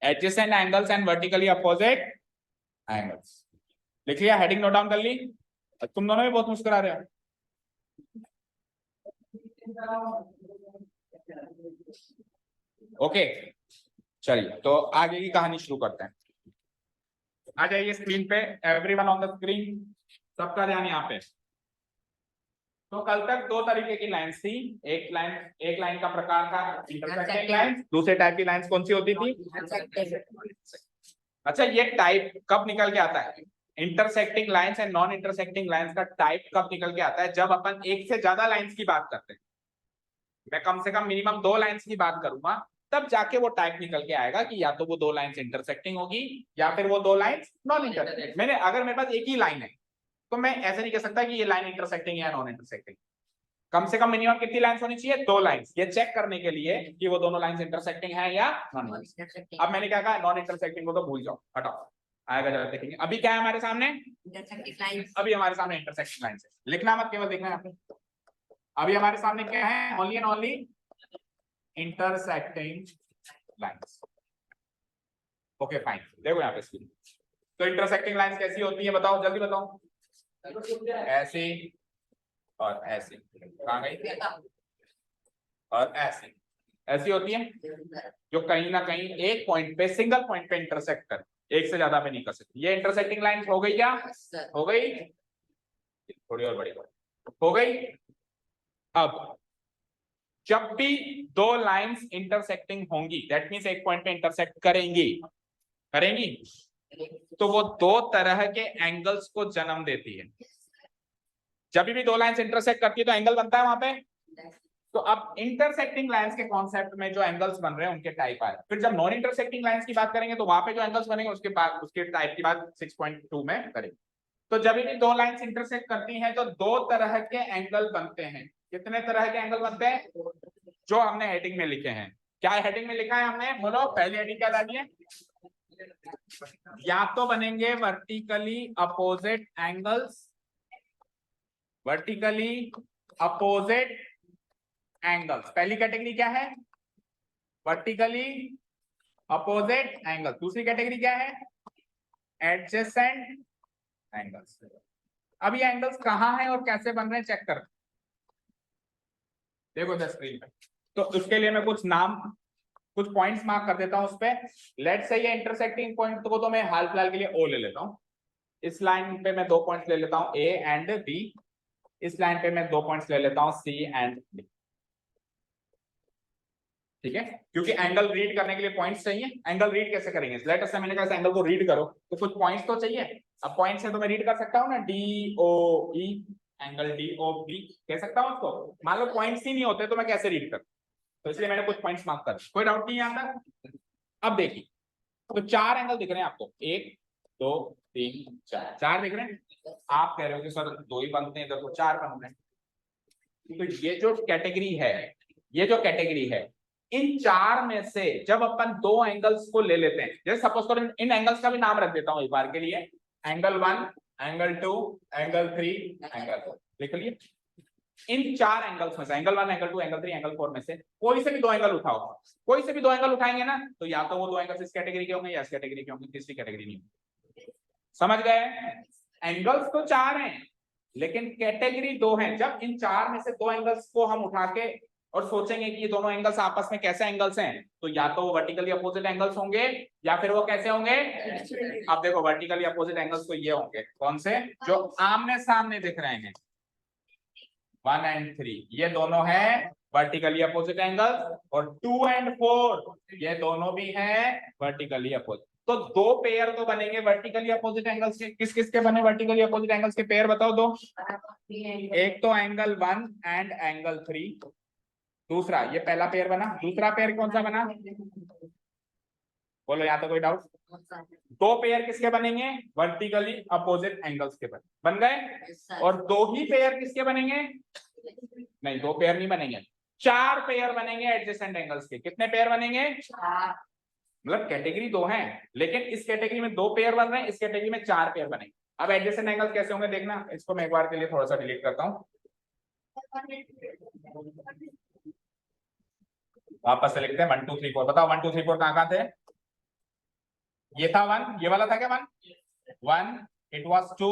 Adjacent angles and vertically opposite angles लिख लिया? हेडिंग नोट डाउन कर ली? तुम दोनों भी बहुत मुस्कुरा रहे हो। ओके चलिए तो आगे की कहानी शुरू करते हैं। आ जाइए स्क्रीन पे, एवरीवन ऑन द स्क्रीन, सबका ध्यान यहाँ पे। तो कल तक दो तरीके की लाइंस थी। एक लाइन का प्रकार था इंटरसेक्टिंग लाइंस, दूसरे टाइप की लाइंस कौन सी होती थी? अच्छा ये टाइप कब निकल के आता है? Intersecting lines and non intersecting lines का टाइप कब निकल के आता है? जब अपन एक से ज्यादा लाइंस की बात करते हैं। मैं कम से कम मिनिमम दो लाइंस की बात करूंगा, तब जाके वो टाइप निकल के आएगा कि या तो वो दो लाइंस इंटरसेक्टिंग होगी या फिर वो दो लाइंस नॉन इंटरसेक्टिंग। मैंने अगर मेरे पास एक ही लाइन है तो मैं ऐसे नहीं कह सकता कि ये लाइन इंटरसेक्टिंग है या नॉन इंटरसेक्टिंग। कम से कम मिनिमम कितनी लाइंस होनी चाहिए? दो लाइंस, ये चेक करने के लिए कि वो दोनों लाइंस इंटरसेक्टिंग है या नॉन इंटरसेक्टिंग। अब मैंने क्या कहा? नॉन इंटरसेक्टिंग को तो भूल जाओ, हटाओ, आएगा जरा देखेंगे। अभी क्या है हमारे सामने? अभी हमारे सामने इंटरसेक्टिंग लाइंस है, लिखना मत, केवल देखना है आपने। अभी हमारे सामने क्या है? Only and only intersecting lines. Okay fine, देखो यहाँ पे स्क्रीन। तो इंटरसेक्टिंग लाइंस कैसी होती है बताओ, जल्दी बताओ। ऐसी और ऐसी, कहाँ गई? और ऐसी, ऐसी होती है जो कहीं ना कहीं एक पॉइंट पे, सिंगल पॉइंट पे इंटरसेक्ट कर, एक से ज्यादा पे नहीं कर सकती। ये इंटरसेक्टिंग लाइन हो गई क्या? हो गई? थोड़ी और बड़ी हो गई। अब जब भी दो लाइंस इंटरसेक्टिंग होंगी, दैट मींस एक पॉइंट पे इंटरसेक्ट करेंगी, करेंगी तो वो दो तरह के एंगल्स को जन्म देती है। जब भी दो लाइंस इंटरसेक्ट करती है तो एंगल बनता है वहां पे। तो अब इंटरसेक्टिंग लाइंस के कॉन्सेप्ट में जो एंगल्स बन रहे हैं उनके टाइप आए। फिर जब नॉन इंटरसेक्टिंग लाइंस की बात करेंगे तो वहां पे जो एंगल्स बनेंगे उसके बाद उसके टाइप की बात 6.2 में करेंगे। तो जब भी दो लाइंस इंटरसेक्ट करती हैं तो दो तरह के एंगल बनते हैं। कितने तरह के एंगल बनते हैं? जो हमने हेडिंग में लिखे हैं। क्या हेडिंग में लिखा है हमने? बोलो, पहली हेडिंग क्या डाली है? या तो बनेंगे vertically opposite angles, vertically opposite angles, पहली कैटेगरी क्या है? Vertically opposite angle. दूसरी कैटेगरी क्या है? Adjacent angles. अब ये एंगल्स कहां हैं और कैसे बन रहे हैं चेक कर, देखो इधर स्क्रीन पे। तो उसके लिए मैं कुछ नाम, कुछ पॉइंट्स मार्क कर देता हूं उस पे। लेट्स से ये इंटरसेक्टिंग पॉइंट को तो मैं हाल फिलहाल के लिए ओ ले लेता हूं। इस लाइन पे मैं दो पॉइंट्स ले लेता हूं, ए एंड बी। इस लाइन पे मैं दो पॉइंट्स ले लेता हूं, सी एंड डी। ठीक है, क्योंकि एंगल रीड करने के लिए पॉइंट्स चाहिए। एंगल रीड कैसे करेंगे? लेट अस से मैंने कहा इस एंगल को रीड करो तो कुछ पॉइंट्स तो चाहिए। अब पॉइंट्स है तो मैं रीड कर सकता हूं ना, डी ओ ई, एंगल डी ओ बी कह सकता हूं उसको। मान लो पॉइंट्स ही नहीं होते तो मैं कैसे रीड करूं? तो इसलिए मैंने कुछ पॉइंट्स मार्क कर, कोई डाउट नहीं यहां तक। अब देखिए, तो चार एंगल दिख रहे हैं आपको, एक दो तीन चार, चार दिख रहे हैं। आप कह रहे हो कि सर दो ही बनते हैं, इधर तो चार बन रहे हैं। तो ये जो कैटेगरी है, ये जो कैटेगरी है, इन चार में से जब अपन दो एंगल्स को ले लेते हैं, जैसे सपोज करो इन एंगल्स का भी नाम रख देता हूं एक बार के लिए, एंगल 1, एंगल 2, एंगल 3, एंगल 4, लिख लिए। इन चार एंगल्स में से, एंगल 1, एंगल 2, एंगल 3, एंगल 4 में से कोई से भी दो एंगल उठाओ, कोई से भी दो एंगल उठाएंगे ना, तो या तो वो दो एंगल्स इस कैटेगरी के होंगे या इस कैटेगरी के होंगे, तीसरी कैटेगरी नहीं होगी। समझ गए? एंगल्स तो चार हैं लेकिन कैटेगरी दो हैं। जब इन चार में से दो एंगल्स को हम उठा के और सोचेंगे कि ये दोनों एंगल्स आपस में कैसे एंगल्स हैं, तो या तो वो वर्टिकली अपोजिट एंगल्स होंगे या फिर वो कैसे होंगे। अब देखो वर्टिकली अपोजिट एंगल्स तो ये होंगे, कौन से, जो आमने सामने दिख रहे हैं 1 and 3, ये दोनों हैं वर्टिकली अपोजिट एंगल, और 2 and 4 ये दोनों भी हैं वर्टिकली अपोजिट। तो दो पेयर तो बनेंगे वर्टिकली अपोजिट एंगल्स के। किस किस के बने वर्टिकली अपोजिट एंगल्स के पेयर, बताओ दो। एक तो एंगल 1 एंड एंगल 3, दूसरा ये पहला पेयर बना, दूसरा पेयर कौन सा बना, बोलो यहाँ तो कोई डाउट। दो पेयर किसके बनेंगे, वर्टिकली अपोजिट एंगल्स के बन गए। और दो ही पेयर किसके बनेंगे, नहीं दो पेयर नहीं बनेंगे, 4 पेयर बनेंगे एडजेसेंट एंगल्स के। कितने पेयर बनेंगे, मतलब कैटेगरी दो हैं, लेकिन इस कैटेगरी में 2 पेयर बन रहे हैं, इस कैटेगरी में 4 पेयर बनेंगे। अब एडजेसेंट एंगल्स कैसे होंगे देखना, इसको मैं एक बार के लिए थोड़ा सा डिलीट करता हूँ, वापस से लिखते हैं 1 2 3 4। बताओ 1 2 3 4 कहाँ थे, ये था 1, ये वाला था क्या 1, it was 2,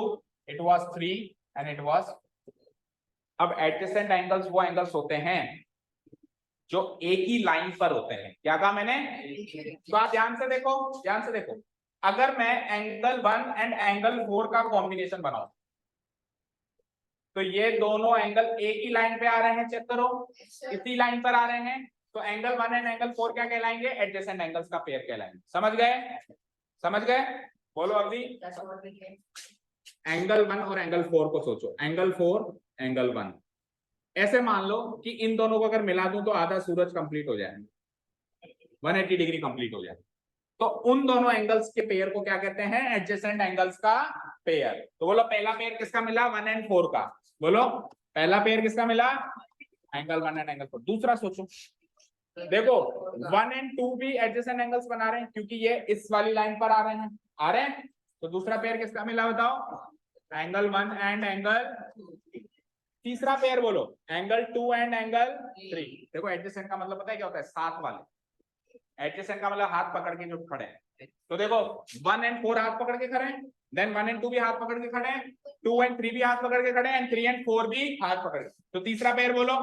it was 3 and it was. अब एडजेसेंट एंगल्स वो एंगल्स होते हैं जो एक ही लाइन पर होते हैं। क्या कहा मैंने, तो आप ध्यान से देखो, ध्यान से देखो, अगर मैं एंगल 1 एंड एंगल 4 का कॉम्बिनेशन बनाऊं तो ये दोनों एंगल एक ही लाइन पे आ रहे हैं, चेक करो इसी लाइन पर आ रहे हैं, तो एंगल 1 एंड एंगल 4 क्या कहलाएंगे, एडजेसेंट एंगल्स का पेयर कहलाएंगे। समझ गए, समझ गए, बोलो अभी। एंगल 1 और एंगल 4 को सोचो, एंगल 4 एंगल 1, ऐसे मान लो कि इन दोनों को अगर मिला दूं तो आधा सूरज कंप्लीट हो जाए, 180 डिग्री कंप्लीट हो जाए। तो उन दोनों एंगल्स के पेयर को क्या कहते हैं, एडजेसेंट एंगल्स का पेयर। तो बोलो पहला पेयर किसका मिला, 1 and 4 का, बोलो पहला पेयर किसका मिला, एंगल 1 एंड एंगल 4। दूसरा सोचो, देखो 1 and 2 भी एडजेसेंट एंगल्स बना रहे हैं क्योंकि ये इस वाली लाइन पर आ रहे हैं, तो दूसरा पेयर किसका मिला बताओ, एंगल 1 एंड एंगल। तीसरा पेयर बोलो एंगल 2 एंड एंगल 3। देखो एडजेसेंट का मतलब पता है क्या होता है, साथ वाले। एडजेसेंट का मतलब हाथ पकड़ के जो खड़े हैं, तो देखो 1 and 4 हाथ पकड़ के खड़े हैं, देन 1 and 2 भी हाथ पकड़ के खड़े हैं, 2 and 3 भी हाथ पकड़ के खड़े हैं, एंड 3 and 4 भी हाथ पकड़ के। तो तीसरा पेयर बोलो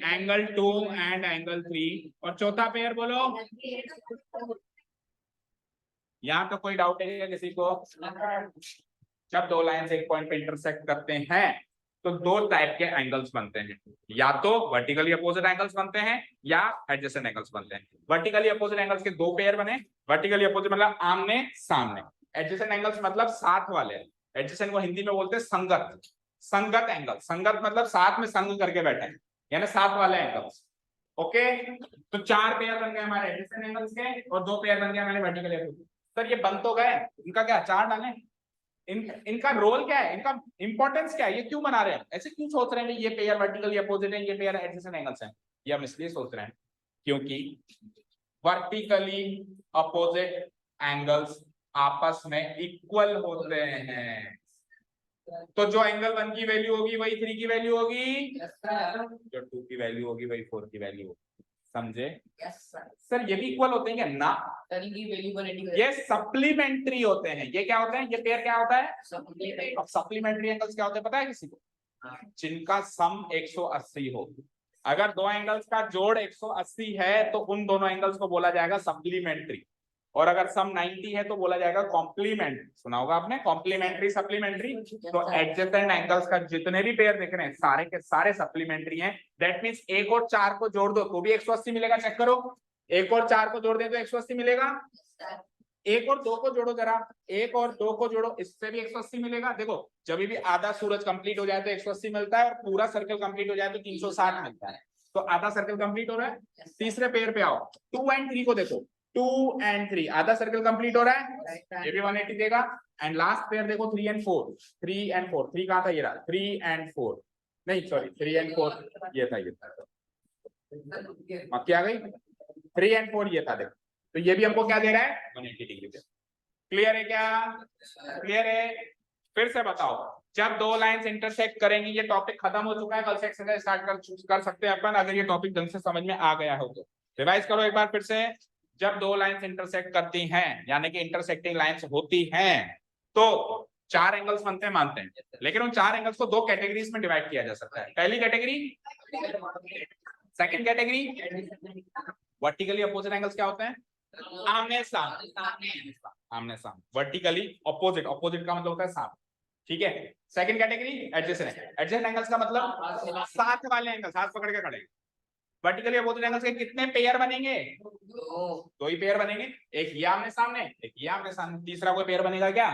एंगल 2 एंड एंगल 3, और चौथा पेयर बोलो, यहाँ तो कोई डाउट है किसी को, जब दो लाइंस एक पॉइंट पे इंटरसेक्ट करते हैं तो दो टाइप के एंगल्स बनते हैं, या तो वर्टिकली अपोजिट एंगल्स बनते हैं या एडजेसेंट एंगल्स बनते हैं। वर्टिकली अपोजिट एंगल्स के दो पेयर बने, वर्टिकली अपोजिट मतलब आमने सामने, एडजेसेंट एंगल्स मतलब साथ वाले। एडजेसेंट को हिंदी में बोलते हैं संगत, संगत एंगल, संगत मतलब साथ में संग करके बैठे हैं, यानी साथ वाले एंगल्स। ओके, तो 4 पेयर बन गए हमारे एडजेसेंट एंगल्स के और 2 पेयर बन गए हमारे वर्टिकली अपोजिट। सर ये बन तो गए, इनका क्या 4 डालें, इनका रोल क्या है, इनका इंपॉर्टेंस क्या है, ये क्यों बना रहे हैं, ऐसे क्यों सोच रहे हैं ये पेयर वर्टिकली अपोजिट है, ये पेयर एडजेसेंट एंगल्स हैं। ये हम इसलिए सोच रहे हैं क्योंकि वर्टिकली अपोजिट एंगल्स आपस में इक्वल होते हैं। तो जो एंगल 1 की वैल्यू होगी वही 3 की वैल्यू होगी, जो 2 की वैल्यू होगी वही 4 की वैल्यू होगी। समझे? सर ये भी इक्वल होते हैं क्या ना, ये सप्लीमेंट्री होते हैं। ये क्या होते हैं, ये पेयर क्या होता है, अब सप्लीमेंट्री एंगल्स क्या होते हैं पता है किसी को, जिनका सम 180 हो। अगर दो एंगल्स का जोड़ 180 है तो उन दोनों एंगल्स को बोला जाएगा सप्लीमेंट्री, और अगर सम 90 है तो बोला जाएगा कॉम्प्लीमेंट्री। सुना होगा आपने कॉम्प्लीमेंट्री सप्लीमेंट्री। तो एडजेसेंट एंगल्स का जितने भी पेयर दिख रहे हैं सारे के सारे सप्लीमेंट्री हैं। दैट मींस 1 और 4 को जोड़ दो तो भी 180 मिलेगा, चेक करो। 1 और 4 को जोड़ दे तो 180 मिलेगा। 1 और 2 को जोड़ो जरा, 1 और 2 को जोड़ो, इससे भी 180 मिलेगा। देखो जब भी आधा सूरज कंप्लीट हो जाए तो 180 मिलता है, और पूरा सर्कल कंप्लीट हो जाए तो 360 मिलता है। तो आधा सर्कल कंप्लीट हो रहा है। तीसरे पेयर पे आओ, 2 and 3 को देखो, 2 and 3 आधा सर्कल कंप्लीट हो रहा है, ये भी 180 देगा। एंड लास्ट पेयर देखो 3 and 4, 3 and 4, 3 कहां था, ये रहा 3 and 4, नहीं सॉरी 3 and 4 ये था, ये था क्या गई 3 and 4 ये था। देखो तो ये भी हमको क्या दे रहा है 180 डिग्री पे। क्लियर है क्या, क्लियर है? फिर से बताओ, जब दो लाइंस इंटरसेक्ट करेंगी, ये टॉपिक खत्म हो चुका है, कल से एक्सरसाइज स्टार्ट कर सकते हैं अपन, अगर ये टॉपिक ढंग से समझ में आ गया हो तो। रिवाइज करो एक बार फिर से। जब दो लाइंस इंटरसेक्ट करती हैं, यानी कि इंटरसेक्टिंग लाइंस होती हैं, तो 4 एंगल्स बनते हैं मानते हैं, लेकिन उन 4 एंगल्स को 2 कैटेगरीज में डिवाइड किया जा सकता है। पहली category second category vertically opposite angles क्या होते हैं? आमने सामने, आमने सामने, वर्टिकली अपोजिट, अपोजिट का मतलब होता है साथ, ठीक है। Second category adjacent, adjacent angles का मतलब साथ वाले एंगल्स, हाथ पकड़ के खड़े। वर्टिकली अपोजिट एंगल्स के कितने पेयर बनेंगे? दो ही पेयर बनेंगे, एक ये आमने सामने, एक ये आमने सामने, तीसरा कोई पेयर बनेगा क्या?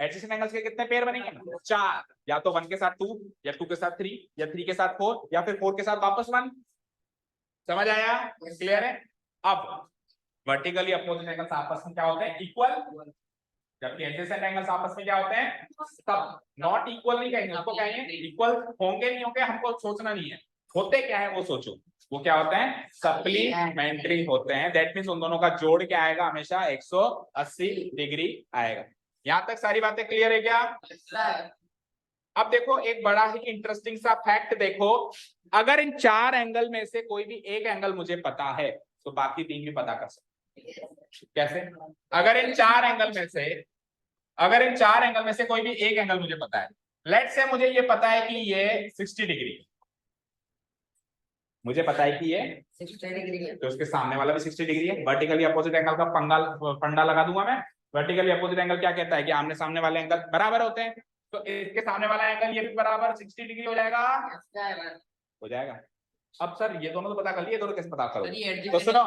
एडजेसेंट एंगल्स के कितने पेयर बनेंगे? 4, या तो 1 के साथ 2, या 2 के साथ 3, या 3 के साथ 4, या फिर 4 के साथ वापस 1। समझ आया? क्लियर है? अब वर्टिकली अपोजिट एंगल्स आपस में क्या होते हैं? इक्वल, जबकि एडजेसेंट एंगल्स आपस में क्या होते हैं? सब। नॉट इक्वल नहीं कहेंगे उसको, कहेंगे इक्वल। होंगे नहीं होंगे हमको सोचना नहीं है, होते क्या है वो सोचो। वो क्या होते हैं? सप्लीमेंट्री होते हैं। दैट मींस उन दोनों का जोड़ क्या आएगा? हमेशा 180 डिग्री आएगा। यहां तक सारी बातें क्लियर है क्या? अब देखो एक बड़ा ही इंटरेस्टिंग सा फैक्ट देखो, अगर इन 4 एंगल में से कोई भी एक एंगल मुझे पता है तो बाकी 3 भी पता कर सकते हैं। कैसे? अगर इन 4 एंगल में से, अगर इन 4 एंगल में से कोई भी एक एंगल मुझे पता है, लेट्स से मुझे ये पता है कि ये 60 डिग्री, मुझे पता है कि ये 60 डिग्री है, तो उसके सामने वाला भी 60 डिग्री है। वर्टिकली अपोजिट एंगल का फंडा लगा दूंगा मैं। वर्टिकली अपोजिट एंगल क्या कहता है कि आमने सामने वाले एंगल बराबर होते हैं, तो इसके सामने वाला एंगल ये भी बराबर 60 डिग्री हो जाएगा, हो जाएगा। अब सर ये दोनों तो पता कर लिए, दोनों कैसे पता करोगे? तो सुनो,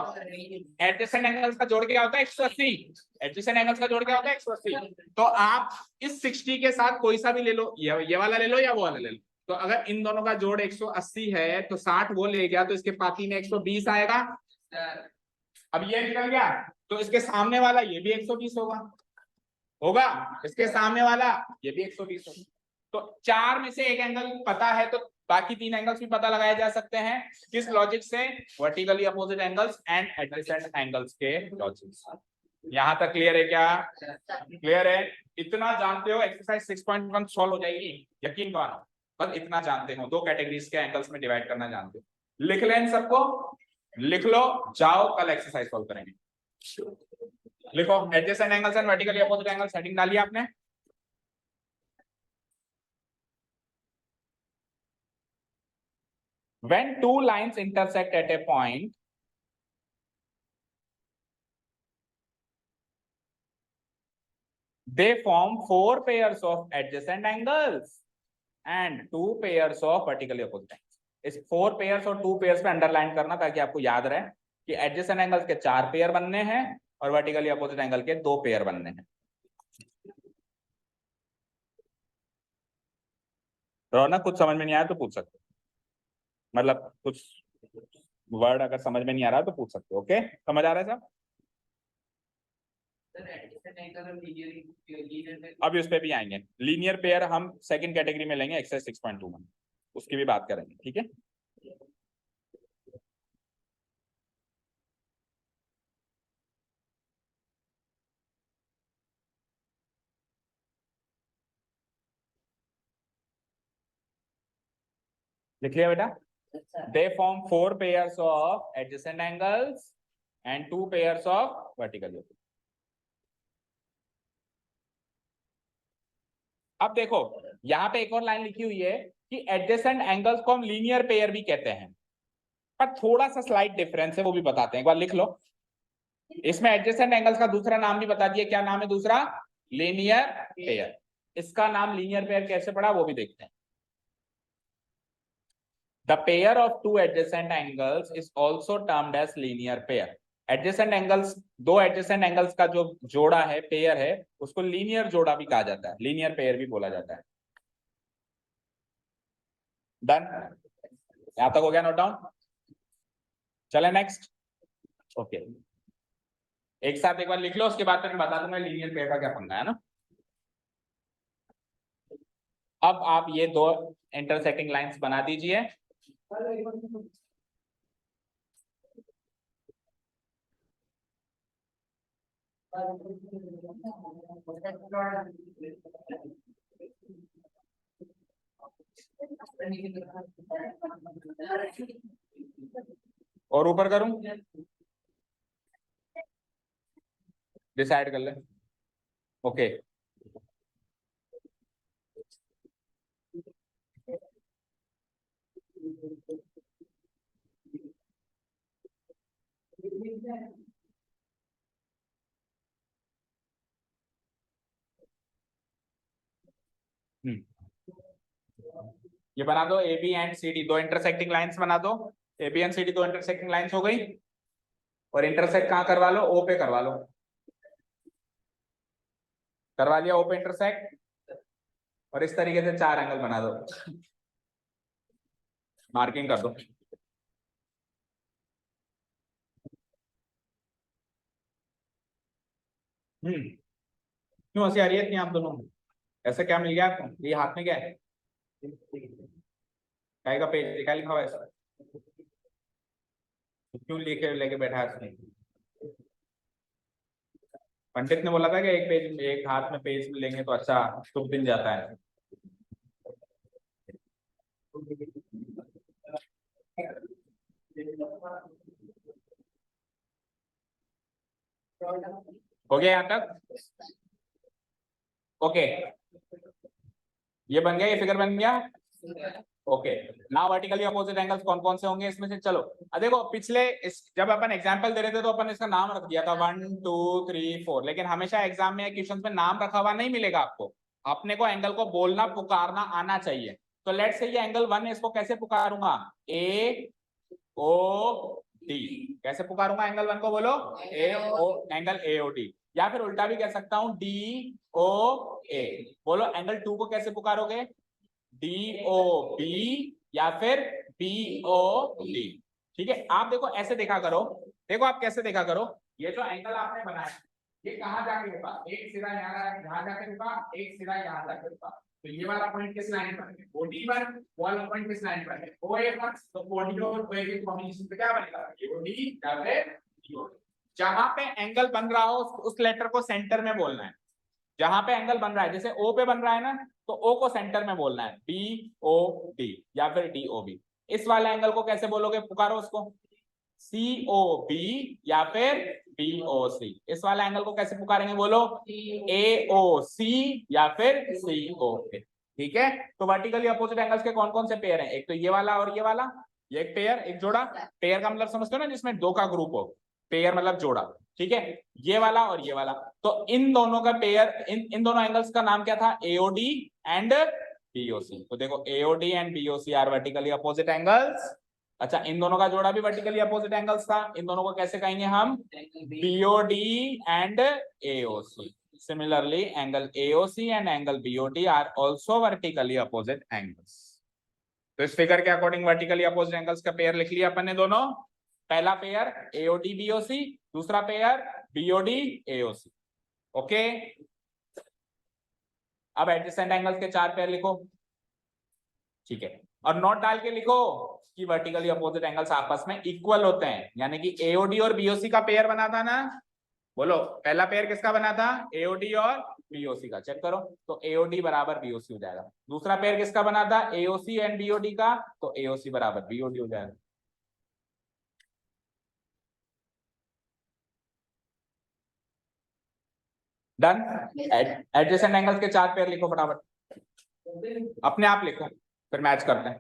एडजेसेंट एंगल्स का जोड़ क्या होता है? 180। एडजेसेंट एंगल्स का जोड़ क्या होता है? 180। तो आप इस 60 के साथ कोई सा भी ले लो, ये वाला ले लो या वो वाला ले लो। तो अगर इन दोनों का जोड़ 180 है तो 60 वो ले गया, तो इसके पाती में 120 आएगा। अब ये निकल गया, तो इसके सामने वाला ये भी 120 होगा, होगा इसके सामने वाला ये भी 120 होगा। तो 4 में से एक एंगल पता है तो बाकी 3 एंगल्स भी पता लगाए जा सकते हैं। किस लॉजिक से? Vertically opposite angles and adjacent angles के लॉजिक से। यहां तक क्लियर है क्या? क्लियर है? इतना जानते हो एक्सरसाइज 6.1 सॉल्व हो जाएगी, यकीन मानो। बस इतना जानते हो, 2 कैटेगरीज के एंगल्स में डिवाइड करना जानते हो। लिख लें सबको, लिख लो, जाओ कल एक्सरसाइज सॉल्व करेंगे। लिखो adjacent angles and vertically opposite angles, heading डाली आपने। When 2 lines intersect at a point, they form 4 pairs of adjacent angles and 2 pairs of vertically opposite angles. इस 4 pairs और 2 pairs पे अंडरलाइन करना ताकि आपको याद रहे कि एडजेसेंट एंगल्स के 4 पेयर बनने हैं और वर्टिकली अपोजिट एंगल के 2 पेयर बनने हैं। रौनक कुछ समझ में नहीं आया तो पूछ सकते, मतलब कुछ वर्ड अगर समझ में नहीं आ रहा तो पूछ सकते। ओके, समझ आ रहा है सब? अभी उस पे भी आएंगे। लीनियर पेयर हम सेकंड कैटेगरी में लेंगे एक्सरसाइज 6.2 में, उसकी भी बात करेंगे, ठीक है। लिख लिया बेटा? They form 4 pairs of adjacent angles and 2 pairs of vertical angles. अब देखो यहाँ पे एक और लाइन लिखी हुई है कि एडजेसेंट एंगल्स को हम लीनियर पेयर भी कहते हैं, पर थोड़ा सा स्लाइट डिफरेंस है, वो भी बताते हैं, एक बार लिख लो। इसमें एडजेसेंट एंगल्स का दूसरा नाम भी बता दिया, क्या नाम है दूसरा? Linear pair. इसका नाम लीनियर पेयर कैसे पड़ा वो भी देखते हैं। The pair of 2 adjacent angles is also termed as linear pair. Adjacent angles, 2 adjacent angles का जो जोड़ा है, पेयर है, उसको लीनियर जोड़ा भी कहा जाता है, लीनियर पेयर भी बोला जाता है। डन? यहां तक हो गया नोट डाउन? चले नेक्स्ट। ओके, एक साथ एक बार लिख लो, उसके बाद मैं बता दूंगा लीनियर पेयर का क्या पंगा है ना। अब आप ये 2 इंटरसेक्टिंग लाइंस बना दीजिए। और ऊपर करूं? डिसाइड कर ले। ओके, ये बना दो A B and C D, दो इंटरसेक्टिंग लाइंस बना दो। A B and C D दो इंटरसेक्टिंग लाइंस हो गई, और इंटरसेक्ट कहाँ करवा लो, ओ पे करवा लो। करवा लिया ओ पे इंटरसेक्ट, और इस तरीके से चार एंगल बना दो, मार्किंग कर दो। क्यों हंसी आ रही है इतनी आप दोनों? ऐसे क्या मिल गया आपको? ये हाथ में क्या है? काय का पेज क्या लिखा हुआ है ऐसा? तो क्यों लेके लेके बैठा है उसने? पंडित ने बोला था कि एक पेज, एक हाथ में पेज लेंगे तो अच्छा शुभ दिन जाता है। हो गया यहाँ तक? ओके, ये बन गया, ये फिगर बन गया। Okay, now vertically opposite angles कौन कौन से होंगे इसमें से? चलो देखो, पिछले जब अपन एग्जांपल दे रहे थे तो अपन इसका नाम रख दिया था 1 2 3 4, लेकिन हमेशा एग्जाम में क्वेश्चंस में नाम रखा हुआ नहीं मिलेगा आपको। अपने को एंगल को बोलना पुकारना आना चाहिए। तो लेट्स से ये एंगल 1 है, इसको कैसे पुकारूंगा? ए ओ डी। कैसे पुकारूंगा एंगल 1 को? बोलो ए ओ, एंगल ए ओ डी। या फिर उल्टा भी कह सकता हूं, डी ओ ए। बोलो एंगल 2 को कैसे पुकारोगे? डी ओ बी या फिर बी ओ डी। ठीक है, आप देखो ऐसे देखा करो, देखो आप कैसे देखा करो, ये जो एंगल आपने बनाया ये कहां जाके रुका? एक सिरा यहाँ जाके रुका, एक सिरा यहाँ जाके रुका। तो ये वाला पॉइंट किस लाइन पर है? ओडी पर। वो वाला पॉइंट किस लाइन पर है? ओ ए पर। तो ओडी और ओ ए के कॉम्बिनेशन पे क्या बनेगा? ओडी या फिर डी। जहां पे एंगल बन रहा हो उस लेटर को सेंटर में बोलना है। जहां पे एंगल बन रहा है, जैसे ओ पे बन रहा है ना, तो ओ को सेंटर में बोलना है, बी ओ डी या फिर डी ओ बी। इस वाले एंगल को कैसे बोलोगे? पुकारो उसको, सी ओ बी या फिर बी ओ सी। इस वाले एंगल को कैसे पुकारेंगे? बोलो ए ओ सी या फिर सी ओ ए। ठीक है, तो वर्टिकली अपोजिट एंगल्स के कौन कौन से पेयर हैं? एक तो ये वाला और ये वाला, ये एक पेयर, एक जोड़ा। पेयर का मतलब समझते हो ना, जिसमें दो का ग्रुप हो। पेयर मतलब जोड़ा। ठीक है, ये वाला और ये वाला। तो इन दोनों का पेयर, इन दोनों एंगल्स का नाम क्या था? AOD and BOC. तो देखो AOD and BOC are vertically opposite angles. अच्छा, इन दोनों का जोड़ा भी वर्टिकली अपोजिट एंगल्स था। इन दोनों को कैसे कहेंगे हम? BOD and AOC. Similarly angle AOC and angle BOD are also vertically opposite angles. तो इस फिगर के अकॉर्डिंग वर्टिकली अपोजिट एंगल्स का पेयर लिख लिया अपन ने दोनों। पहला पेयर एओडी बीओसी, दूसरा पेयर बीओडी एओसी। ओके, अब एडजेसेंट एंगल्स के चार पेयर लिखो। ठीक है, और नोट डाल के लिखो कि वर्टिकली अपोजिट एंगल्स आपस में इक्वल होते हैं, यानी कि एओडी और बीओसी का पेयर बना था ना। बोलो पहला पेयर किसका बना था? एओडी और बीओसी का। चेक करो, तो एओडी बराबर बीओसी हो जाएगा। दूसरा पेयर किसका बना था? एओसी एंड बीओडी का, तो एओसी बराबर बीओडी हो जाएगा। डन। एडजेसेंट एंगल्स के चार पेयर लिखो फटाफट, अपने आप लिखो, फिर मैच करते हैं।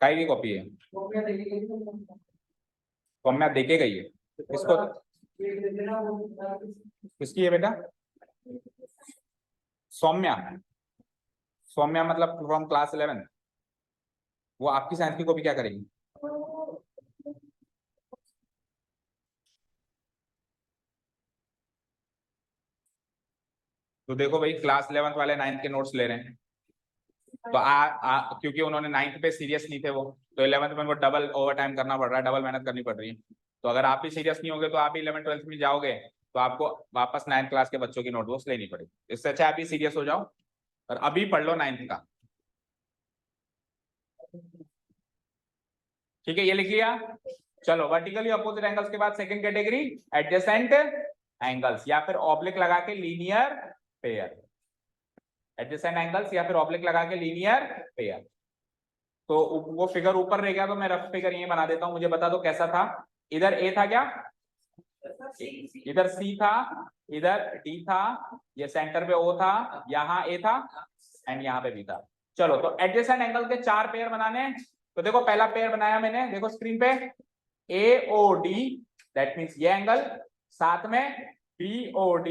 काई की कॉपी है? सौम्या देके गई है इसको। किसकी है बेटा? सौम्या। सौम्या मतलब फ्रॉम क्लास 11। वो आपकी साइंस की कॉपी क्या करेगी? तो देखो भाई, क्लास 11th वाले 9th के नोट्स ले रहे हैं, तो क्योंकि उन्होंने 9th पे सीरियस नहीं थे वो, तो 11th में उनको डबल ओवर टाइम करना पड़ रहा है, डबल मेहनत करनी पड़ रही है। तो अगर आप भी सीरियस नहीं होगे तो आप भी 11th 12th में जाओगे तो आपको वापस 9th क्लास के बच्चों की नोटबुक्स लेनी पड़ेगी। इससे अच्छा आप भी सीरियस हो जाओ और अभी पढ़ लो 9th का। ठीक है, ये लिख लिया। चलो, वर्टिकली अपोजिट एंगल्स के बाद सेकंड कैटेगरी एडजेसेंट एंगल्स या फिर ऑब्लिक लगा के लीनियर पेयर। एडजेसेंट एंगल्स या फिर ऑब्लिक लगा के लीनियर पेयर। तो वो फिगर ऊपर रह गया, तो मैं रफ फिगर ये बना देता हूं, मुझे बता दो कैसा था। इधर ए था क्या? इधर सी था, इधर डी था, ये सेंटर पे ओ था, यहाँ ए था एंड यहाँ पे बी था। चलो, तो एडजेसेंट एंगल के चार पेयर बनाने, तो देखो पहला पेयर बनाया मैंने, देखो स्क्रीन पे, AOD दैट मीन्स ये एंगल, साथ में BOD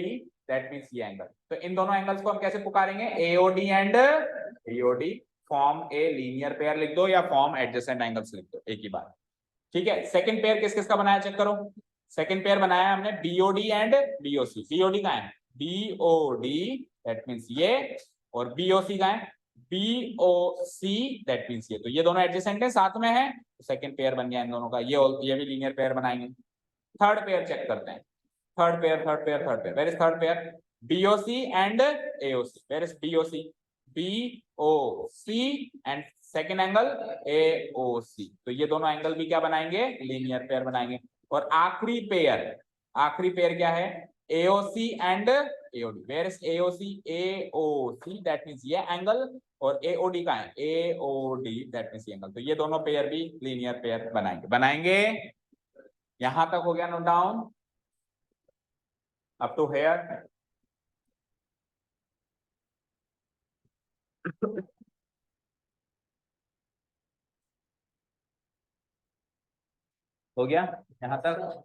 दैट मीन्स ये एंगल। तो इन दोनों एंगल्स को हम कैसे पुकारेंगे, AOD and BOD। Form A linear pair लिख दो या फॉर्म एडजेसेंट एंगल्स लिख दो, एक ही बात। ठीक है, सेकंड पेयर किस किस का बनाया चेक करो। सेकंड पेयर बनाया हमने BOD एंड BOC। BOD का है BOD दैट मीन्स ये, और BOC का है BOC दैट मीन्स ये। तो ये दोनों एडजेसेंट है, साथ में है, तो सेकंड पेयर बन गया इन दोनों का। ये भी लीनियर पेयर बनाएंगे। थर्ड पेयर चेक करते हैं, third pair where is third pair, BOC and AOC। Where is BOC, BOC and second angle AOC। तो ये दोनों एंगल भी क्या बनाएंगे, लीनियर पेयर बनाएंगे। और आखिरी पेयर क्या है, AOC and AOD। Where is AOC, AOC that means ये एंगल, और AOD का है AOD दैट मींस ये एंगल। तो ये दोनों पेयर भी लीनियर पेयर बनाएंगे। यहां तक हो गया note down, up to here. हो गया यहां तक।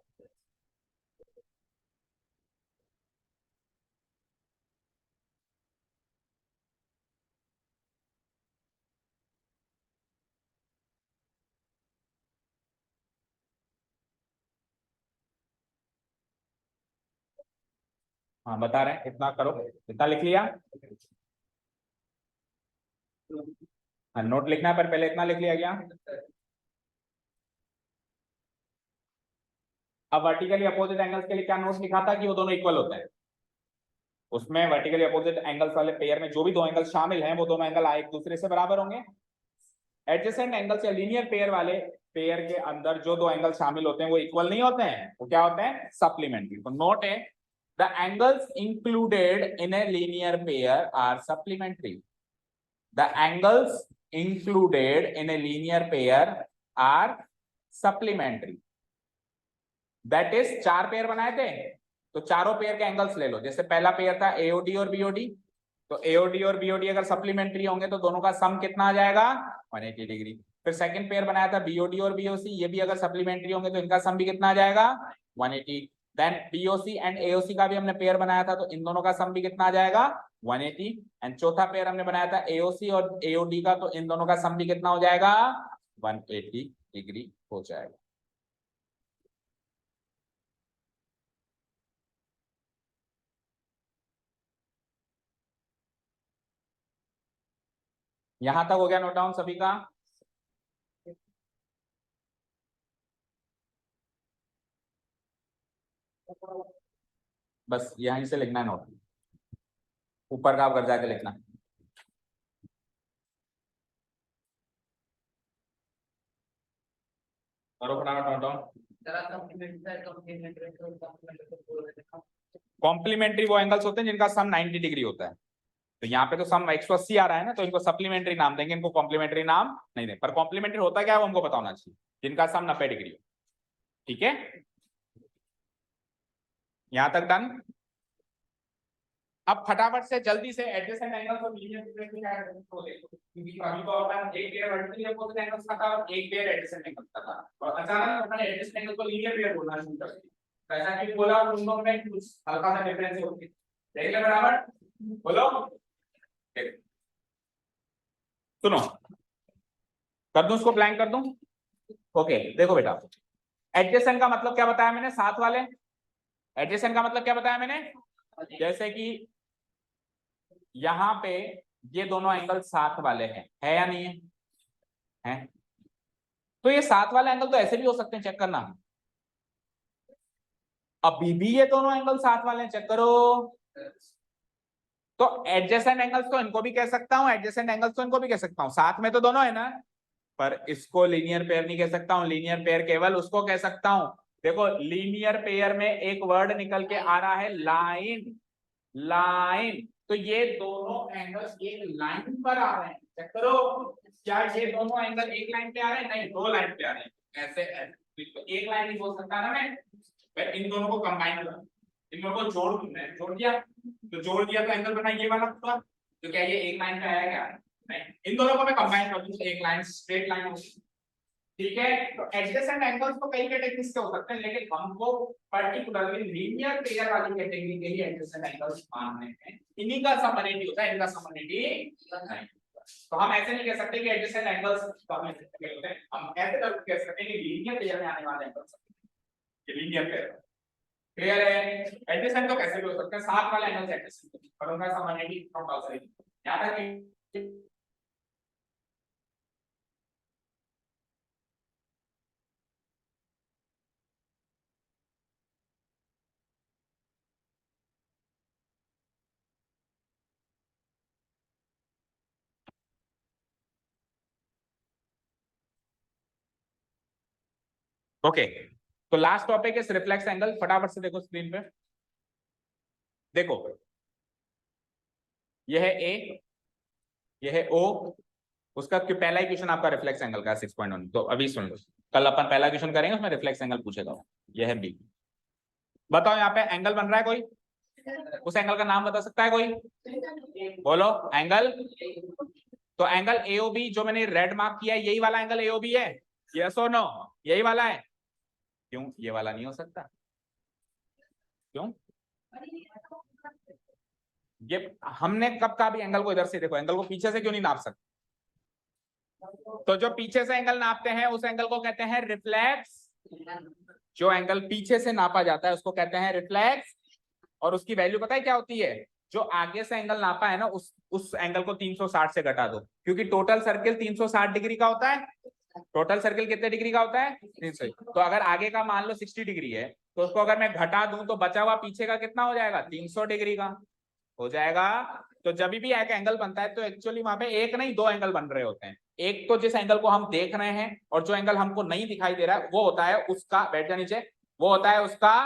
हाँ बता रहे हैं, इतना करो, इतना लिख लिया। हाँ नोट लिखना है, पर पहले इतना लिख लिया क्या। अब वर्टिकली अपोजिट एंगल्स के लिए क्या नोट लिखा था कि वो दोनों इक्वल होते हैं। उसमें वर्टिकली अपोजिट एंगल्स वाले पेयर में जो भी दो एंगल शामिल हैं वो दोनों एंगल एक दूसरे से बराबर होंगे। एडजेसेंट एंगल्स या लीनियर पेयर वाले पेयर के अंदर जो दो एंगल शामिल होते हैं वो इक्वल नहीं होते हैं, वो क्या होते हैं, सप्लीमेंट्री। तो नोट है, the angles included in a linear pair are supplementary. The angles included in a linear pair are supplementary. That is, चार पेयर बनाए थे तो चारों पेयर के एंगल्स ले लो। जैसे पहला पेयर था AOD और BOD, तो AOD और BOD अगर सप्लीमेंट्री होंगे तो दोनों का सम कितना आ जाएगा, 180 डिग्री। फिर सेकंड पेयर बनाया था BOD और BOC, ये भी अगर सप्लीमेंट्री होंगे तो इनका सम भी कितना आ जाएगा, 180। देन BOC एंड AOC का भी हमने पेयर बनाया था, तो इन दोनों का सम भी कितना आ जाएगा, 180। एंड चौथा पेयर हमने बनाया था AOC और AOD का, तो इन दोनों का सम भी कितना हो जाएगा, 180 डिग्री हो जाएगा। यहां तक हो गया नोट डाउन सभी का। बस यहीं से लिखना है नोट, ऊपर का आप घर जाके लिखना। करो फटाफट नोट डाउन। कॉम्प्लीमेंट्री वो एंगल्स होते हैं जिनका सम 90 डिग्री होता है। तो यहाँ पे तो सम 180 आ रहा है ना, तो इनको सप्लीमेंट्री नाम देंगे, इनको कॉम्प्लीमेंट्री नाम नहीं देंगे। पर कॉम्प्लीमेंट्री होता क्या है वो हमको पता होना चाहिए, जिनका सम 90 डिग्री हो। ठीक है, यहां तक डन। अब फटाफट से जल्दी से एडजेसेंट एंगल्स और लीनियर पेयर को क्या देखो, क्योंकि अभी तो अपन एक पेयर वर्टिकली अपोजिट एंगल्स का था और एक पेयर एडजेसेंट एंगल्स का था, और अचानक अपन एडजेसेंट एंगल को लीनियर पेयर बोलना शुरू कर दिया। ऐसा क्यों बोला, और उन दोनों में कुछ हल्का सा डिफरेंस होती है, देख ले बराबर, बोलो। सुनो, कर दूं उसको, ब्लैंक कर दूं। ओके देखो बेटा, एडजेसेंट का मतलब क्या बताया मैंने, साथ वाले। एडजेसेंट का मतलब क्या बताया मैंने, जैसे कि यहाँ पे ये दोनों एंगल साथ वाले हैं, है या नहीं है, है? तो ये साथ वाले एंगल तो ऐसे भी हो सकते हैं, चेक करना। अभी भी ये दोनों एंगल साथ वाले हैं, चेक करो। तो एडजेसेंट एंगल्स तो इनको भी कह सकता हूं, एडजेसेंट एंगल्स तो इनको भी कह सकता हूं, साथ में तो दोनों है ना। पर इसको लीनियर पेयर नहीं कह सकता हूं, लीनियर पेयर केवल उसको कह सकता हूं, देखो लीनियर पेयर में एक वर्ड निकल के आ रहा है, लाइन। लाइन, तो ये दोनों एंगल्स एक लाइन पर आ रहे हैं, चेक करो। क्या ये दोनों एंगल एक लाइन पे आ रहे हैं, नहीं, दो लाइन पे आ रहे हैं, ऐसे तो एक लाइन नहीं बोल सकता ना मैं इन दोनों को कंबाइन कर, इन दोनों को जोड़ दूं, मैं जोड़ दिया, तो जोड़ दिया तो एंगल बना ये वाला पूरा। तो क्या ये एक लाइन पे आया क्या, नहीं, इन दोनों को मैं कंबाइन कर दूं तो एक लाइन स्ट्रेट लाइन होगी। ठीक है। तो एडजेसेंट एंगल्स तो कई कैटेगरीज के हो सकते हैं, लेकिन हमको पर्टिकुलरली लीनियर पेयर वाली कैटेगरी के ही एडजेसेंट एंगल्स मानने हैं। इन्हीं का समरेटी होता है, इनका समरेटी नहीं। तो हम ऐसे नहीं कह सकते कि एडजेसेंट एंगल्स होते हैं, हम ऐसे जरूर कह सकते हैं कि लीनियर पेयर में आने वाले एंगल्स ये लीनियर पेयर क्लियर है। एडजेसेंट तो कैसे भी हो सकते हैं, साथ वाले एंगल्स एडजेसेंट, पर उनका समरेटी कंपलसरी याद रखिए। ओके, तो last topic is reflex angle. फटाफट से देखो स्क्रीन पे, देखो यह है ए, यह है ओ, उसका पहला ही क्वेश्चन आपका रिफ्लेक्स एंगल का 6.1। तो अभी सुन लो, कल अपन पहला क्वेश्चन करेंगे उसमें रिफ्लेक्स एंगल पूछेगा। यह है बी। बताओ यहाँ पे एंगल बन रहा है कोई, उस एंगल का नाम बता सकता है कोई, बोलो एंगल। तो एंगल एओबी जो मैंने रेड मार्क किया है, यही वाला एंगल एओबी है, यस और नो, यही वाला है। क्यों ये वाला नहीं हो सकता, क्यों? ये हमने कब कहा भी एंगल को इधर से देखो, एंगल को पीछे से क्यों नहीं नाप सकते? तो जो पीछे से एंगल नापते हैं उस एंगल को कहते हैं रिफ्लेक्स। जो एंगल पीछे से नापा जाता है उसको कहते हैं रिफ्लेक्स। और उसकी वैल्यू पता है क्या होती है? जो आगे से एंगल नापा है ना, उस एंगल को 360 से घटा दो, क्योंकि टोटल सर्किल 360 डिग्री का होता है। टोटल सर्किल कितने डिग्री का होता है? 300। तो अगर आगे का मान लो 60 डिग्री है, तो उसको अगर मैं घटा दूं तो बचा हुआ पीछे का कितना हो जाएगा? 300 डिग्री का हो जाएगा। तो जब भी एक एंगल बनता है तो एक्चुअली वहां पे एक नहीं दो एंगल बन रहे होते हैं। एक तो जिस एंगल को हम देख रहे हैं, और जो एंगल हमको नहीं दिखाई दे रहा है वो होता है उसका, बैठ जा नीचे, वो होता है उसका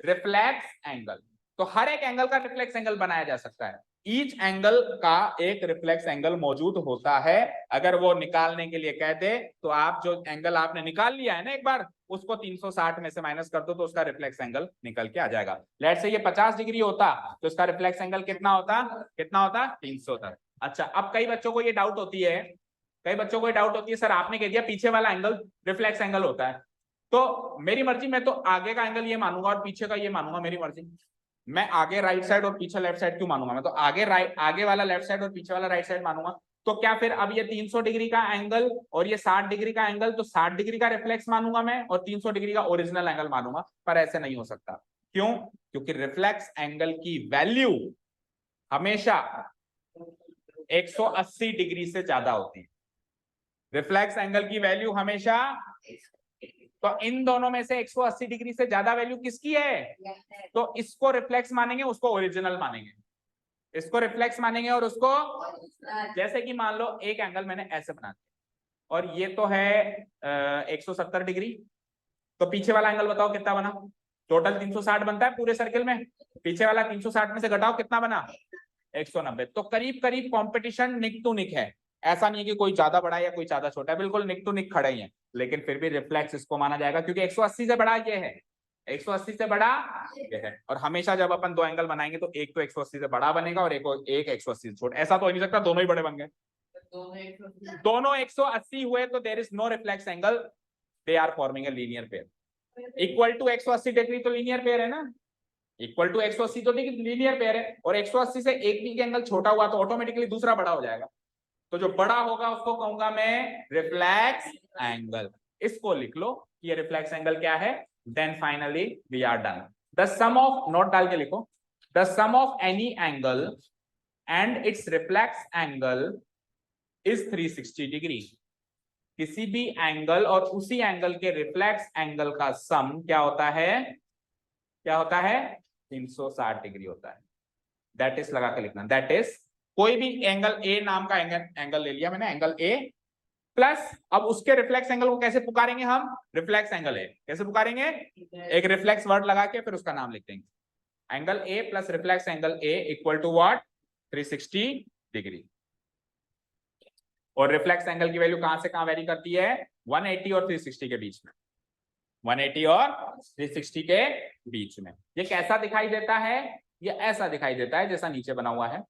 रिफ्लेक्स एंगल। तो हर एक एंगल का रिफ्लेक्स एंगल बनाया जा सकता है। ईच एंगल का एक रिफ्लेक्स एंगल मौजूद होता है। अगर वो निकालने के लिए कह दे तो आप जो एंगल आपने निकाल लिया है ना एक बार, उसको 360 में से माइनस कर दो तो उसका रिफ्लेक्स एंगल निकल के आ जाएगा। लेट से ये 50 डिग्री होता तो इसका रिफ्लेक्स एंगल कितना होता? कितना होता? 300 तक। अच्छा, अब कई बच्चों को ये डाउट होती है, कई बच्चों को डाउट होती है, सर आपने कह दिया पीछे वाला एंगल रिफ्लेक्स एंगल होता है, तो मेरी मर्जी, मैं तो आगे का एंगल ये मानूंगा और पीछे का ये मानूंगा, मेरी मर्जी। मैं आगे राइट साइड और पीछे लेफ्ट साइड क्यों मानूंगा? मैं तो आगे राइट, आगे वाला लेफ्ट साइड और पीछे वाला राइट साइड मानूंगा। तो क्या फिर अब ये 300 डिग्री का एंगल और ये 60 डिग्री का एंगल, तो 60 डिग्री का रिफ्लेक्स मानूंगा मैं और 300 डिग्री का ओरिजिनल एंगल मानूंगा? पर ऐसे नहीं हो सकता। क्यों? क्योंकि रिफ्लेक्स एंगल की वैल्यू हमेशा 180 डिग्री से ज्यादा होती है। रिफ्लेक्स एंगल की वैल्यू हमेशा, तो इन दोनों में से 180 डिग्री से ज्यादा वैल्यू किसकी है? तो इसको रिफ्लेक्स मानेंगे, उसको ओरिजिनल मानेंगे। इसको रिफ्लेक्स मानेंगे और उसको, जैसे कि मान लो एक एंगल मैंने ऐसे बना दिया और ये तो है 170 डिग्री, तो पीछे वाला एंगल बताओ कितना बना? टोटल 360 बनता है पूरे सर्किल में, पीछे वाला 360 में से घटाओ कितना बना? 190। तो करीब करीब कंपटीशन निक टू निक है। ऐसा नहीं है कि कोई ज्यादा बड़ा है या कोई ज्यादा छोटा है, बिल्कुल निक टू निक खड़े ही है। लेकिन फिर भी रिफ्लेक्स इसको माना जाएगा क्योंकि 180 से बड़ा ये है, 180 से बड़ा ये है। और हमेशा जब अपन दो एंगल बनाएंगे तो एक तो 180 से बड़ा बनेगा और एक 180 से छोटा। ऐसा तो हो नहीं सकता दोनों ही बड़े बन गए। दोनों 180 हुए तो there is no reflex angle, they are forming a linear pair. Equal to 180 degree तो लीनियर पेयर है ना, इक्वल टू 180 तो लीनियर पेयर है। और 180 से एक भी एंगल छोटा हुआ तो ऑटोमेटिकली दूसरा बड़ा हो जाएगा। तो जो बड़ा होगा उसको कहूंगा मैं रिफ्लेक्स एंगल। इसको लिख लो, ये रिफ्लेक्स एंगल क्या है। Then finally we are done. The sum of, note डाल के लिखो, the sum of any angle and its reflex angle is 360 degree. किसी भी एंगल और उसी एंगल के रिफ्लेक्स एंगल का सम क्या होता है? क्या होता है? 360 डिग्री होता है। दैट इज लगा के लिखना, दैट इज, कोई भी एंगल ए नाम का एंगल ले लिया मैंने, एंगल ए प्लस, अब उसके रिफ्लेक्स एंगल को कैसे पुकारेंगे हम? रिफ्लेक्स एंगल ए कैसे पुकारेंगे? एक रिफ्लेक्स वर्ड लगा के फिर उसका नाम लिख देंगे। Angle A plus reflex angle A equal to what? 360 degree. और रिफ्लेक्स एंगल की वैल्यू कहां से कहां वेरी करती है? 180 और 360 के बीच में, 180 और 360 के बीच में। ये कैसा दिखाई देता है? ये ऐसा दिखाई देता है जैसा नीचे बना हुआ है।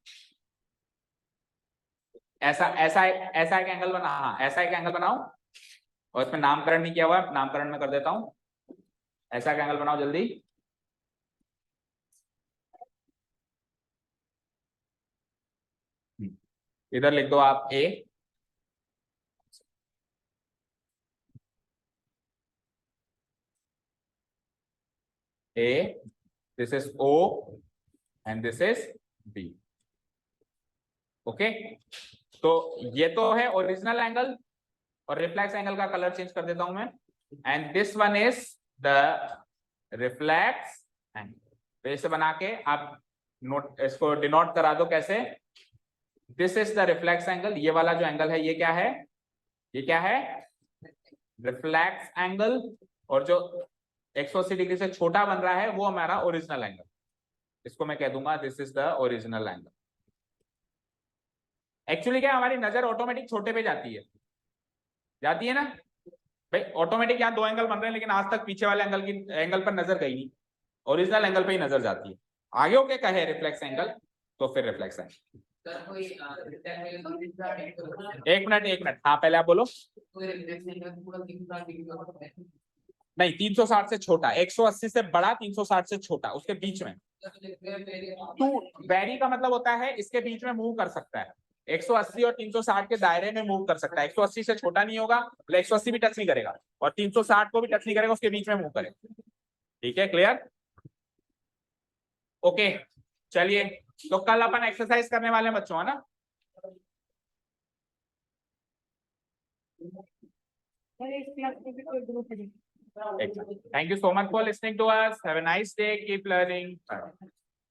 ऐसा ऐसा ऐसा एक एंगल बना, हाँ ऐसा एक एंगल बनाओ, और इसमें नामकरण नहीं किया हुआ, नामकरण में कर देता हूं। ऐसा का एंगल बनाओ जल्दी। इधर लिख दो आप A, this is O and this is B. Okay, तो ये तो है ओरिजिनल एंगल, और रिफ्लेक्स एंगल का कलर चेंज कर देता हूं मैं। And this one is the reflex angle. तो इसे बना के आप नोट, इसको डिनोट करा दो कैसे। This is the reflex angle, ये वाला जो एंगल है ये क्या है, ये क्या है, रिफ्लेक्स एंगल। और जो 180 डिग्री से छोटा बन रहा है वो हमारा ओरिजिनल एंगल। इसको मैं कह दूंगा this is the original angle. Actually क्या हमारी नजर ऑटोमेटिक छोटे पे जाती है ना भाई, ऑटोमेटिक यहाँ दो एंगल बन रहे हैं लेकिन आज तक पीछे वाले एंगल पर नजर गई नहीं, ओरिजिनल एंगल पे ही नजर जाती है। आगे होके कहे रिफ्लेक्स एंगल तो फिर रिफ्लेक्स एंगल। एक मिनट, हाँ पहले आप बोलो। नहीं, 360 से छोटा, 180 से बड़ा, 360 से छोटा, उसके बीच में। टू वेरी का मतलब होता है इसके बीच में मूव कर सकता है, 180 और 360 के दायरे में मूव कर सकता है। 180 से छोटा नहीं होगा, 180 भी टच नहीं करेगा और 360 को भी टच नहीं करेगा, उसके बीच में मूव करेगा। ठीक है, क्लियर? ओके, चलिए तो कल अपन एक्सरसाइज करने वाले हैं बच्चों, है ना? Thank you so much for listening to us. Have a nice day. Keep learning. Bye.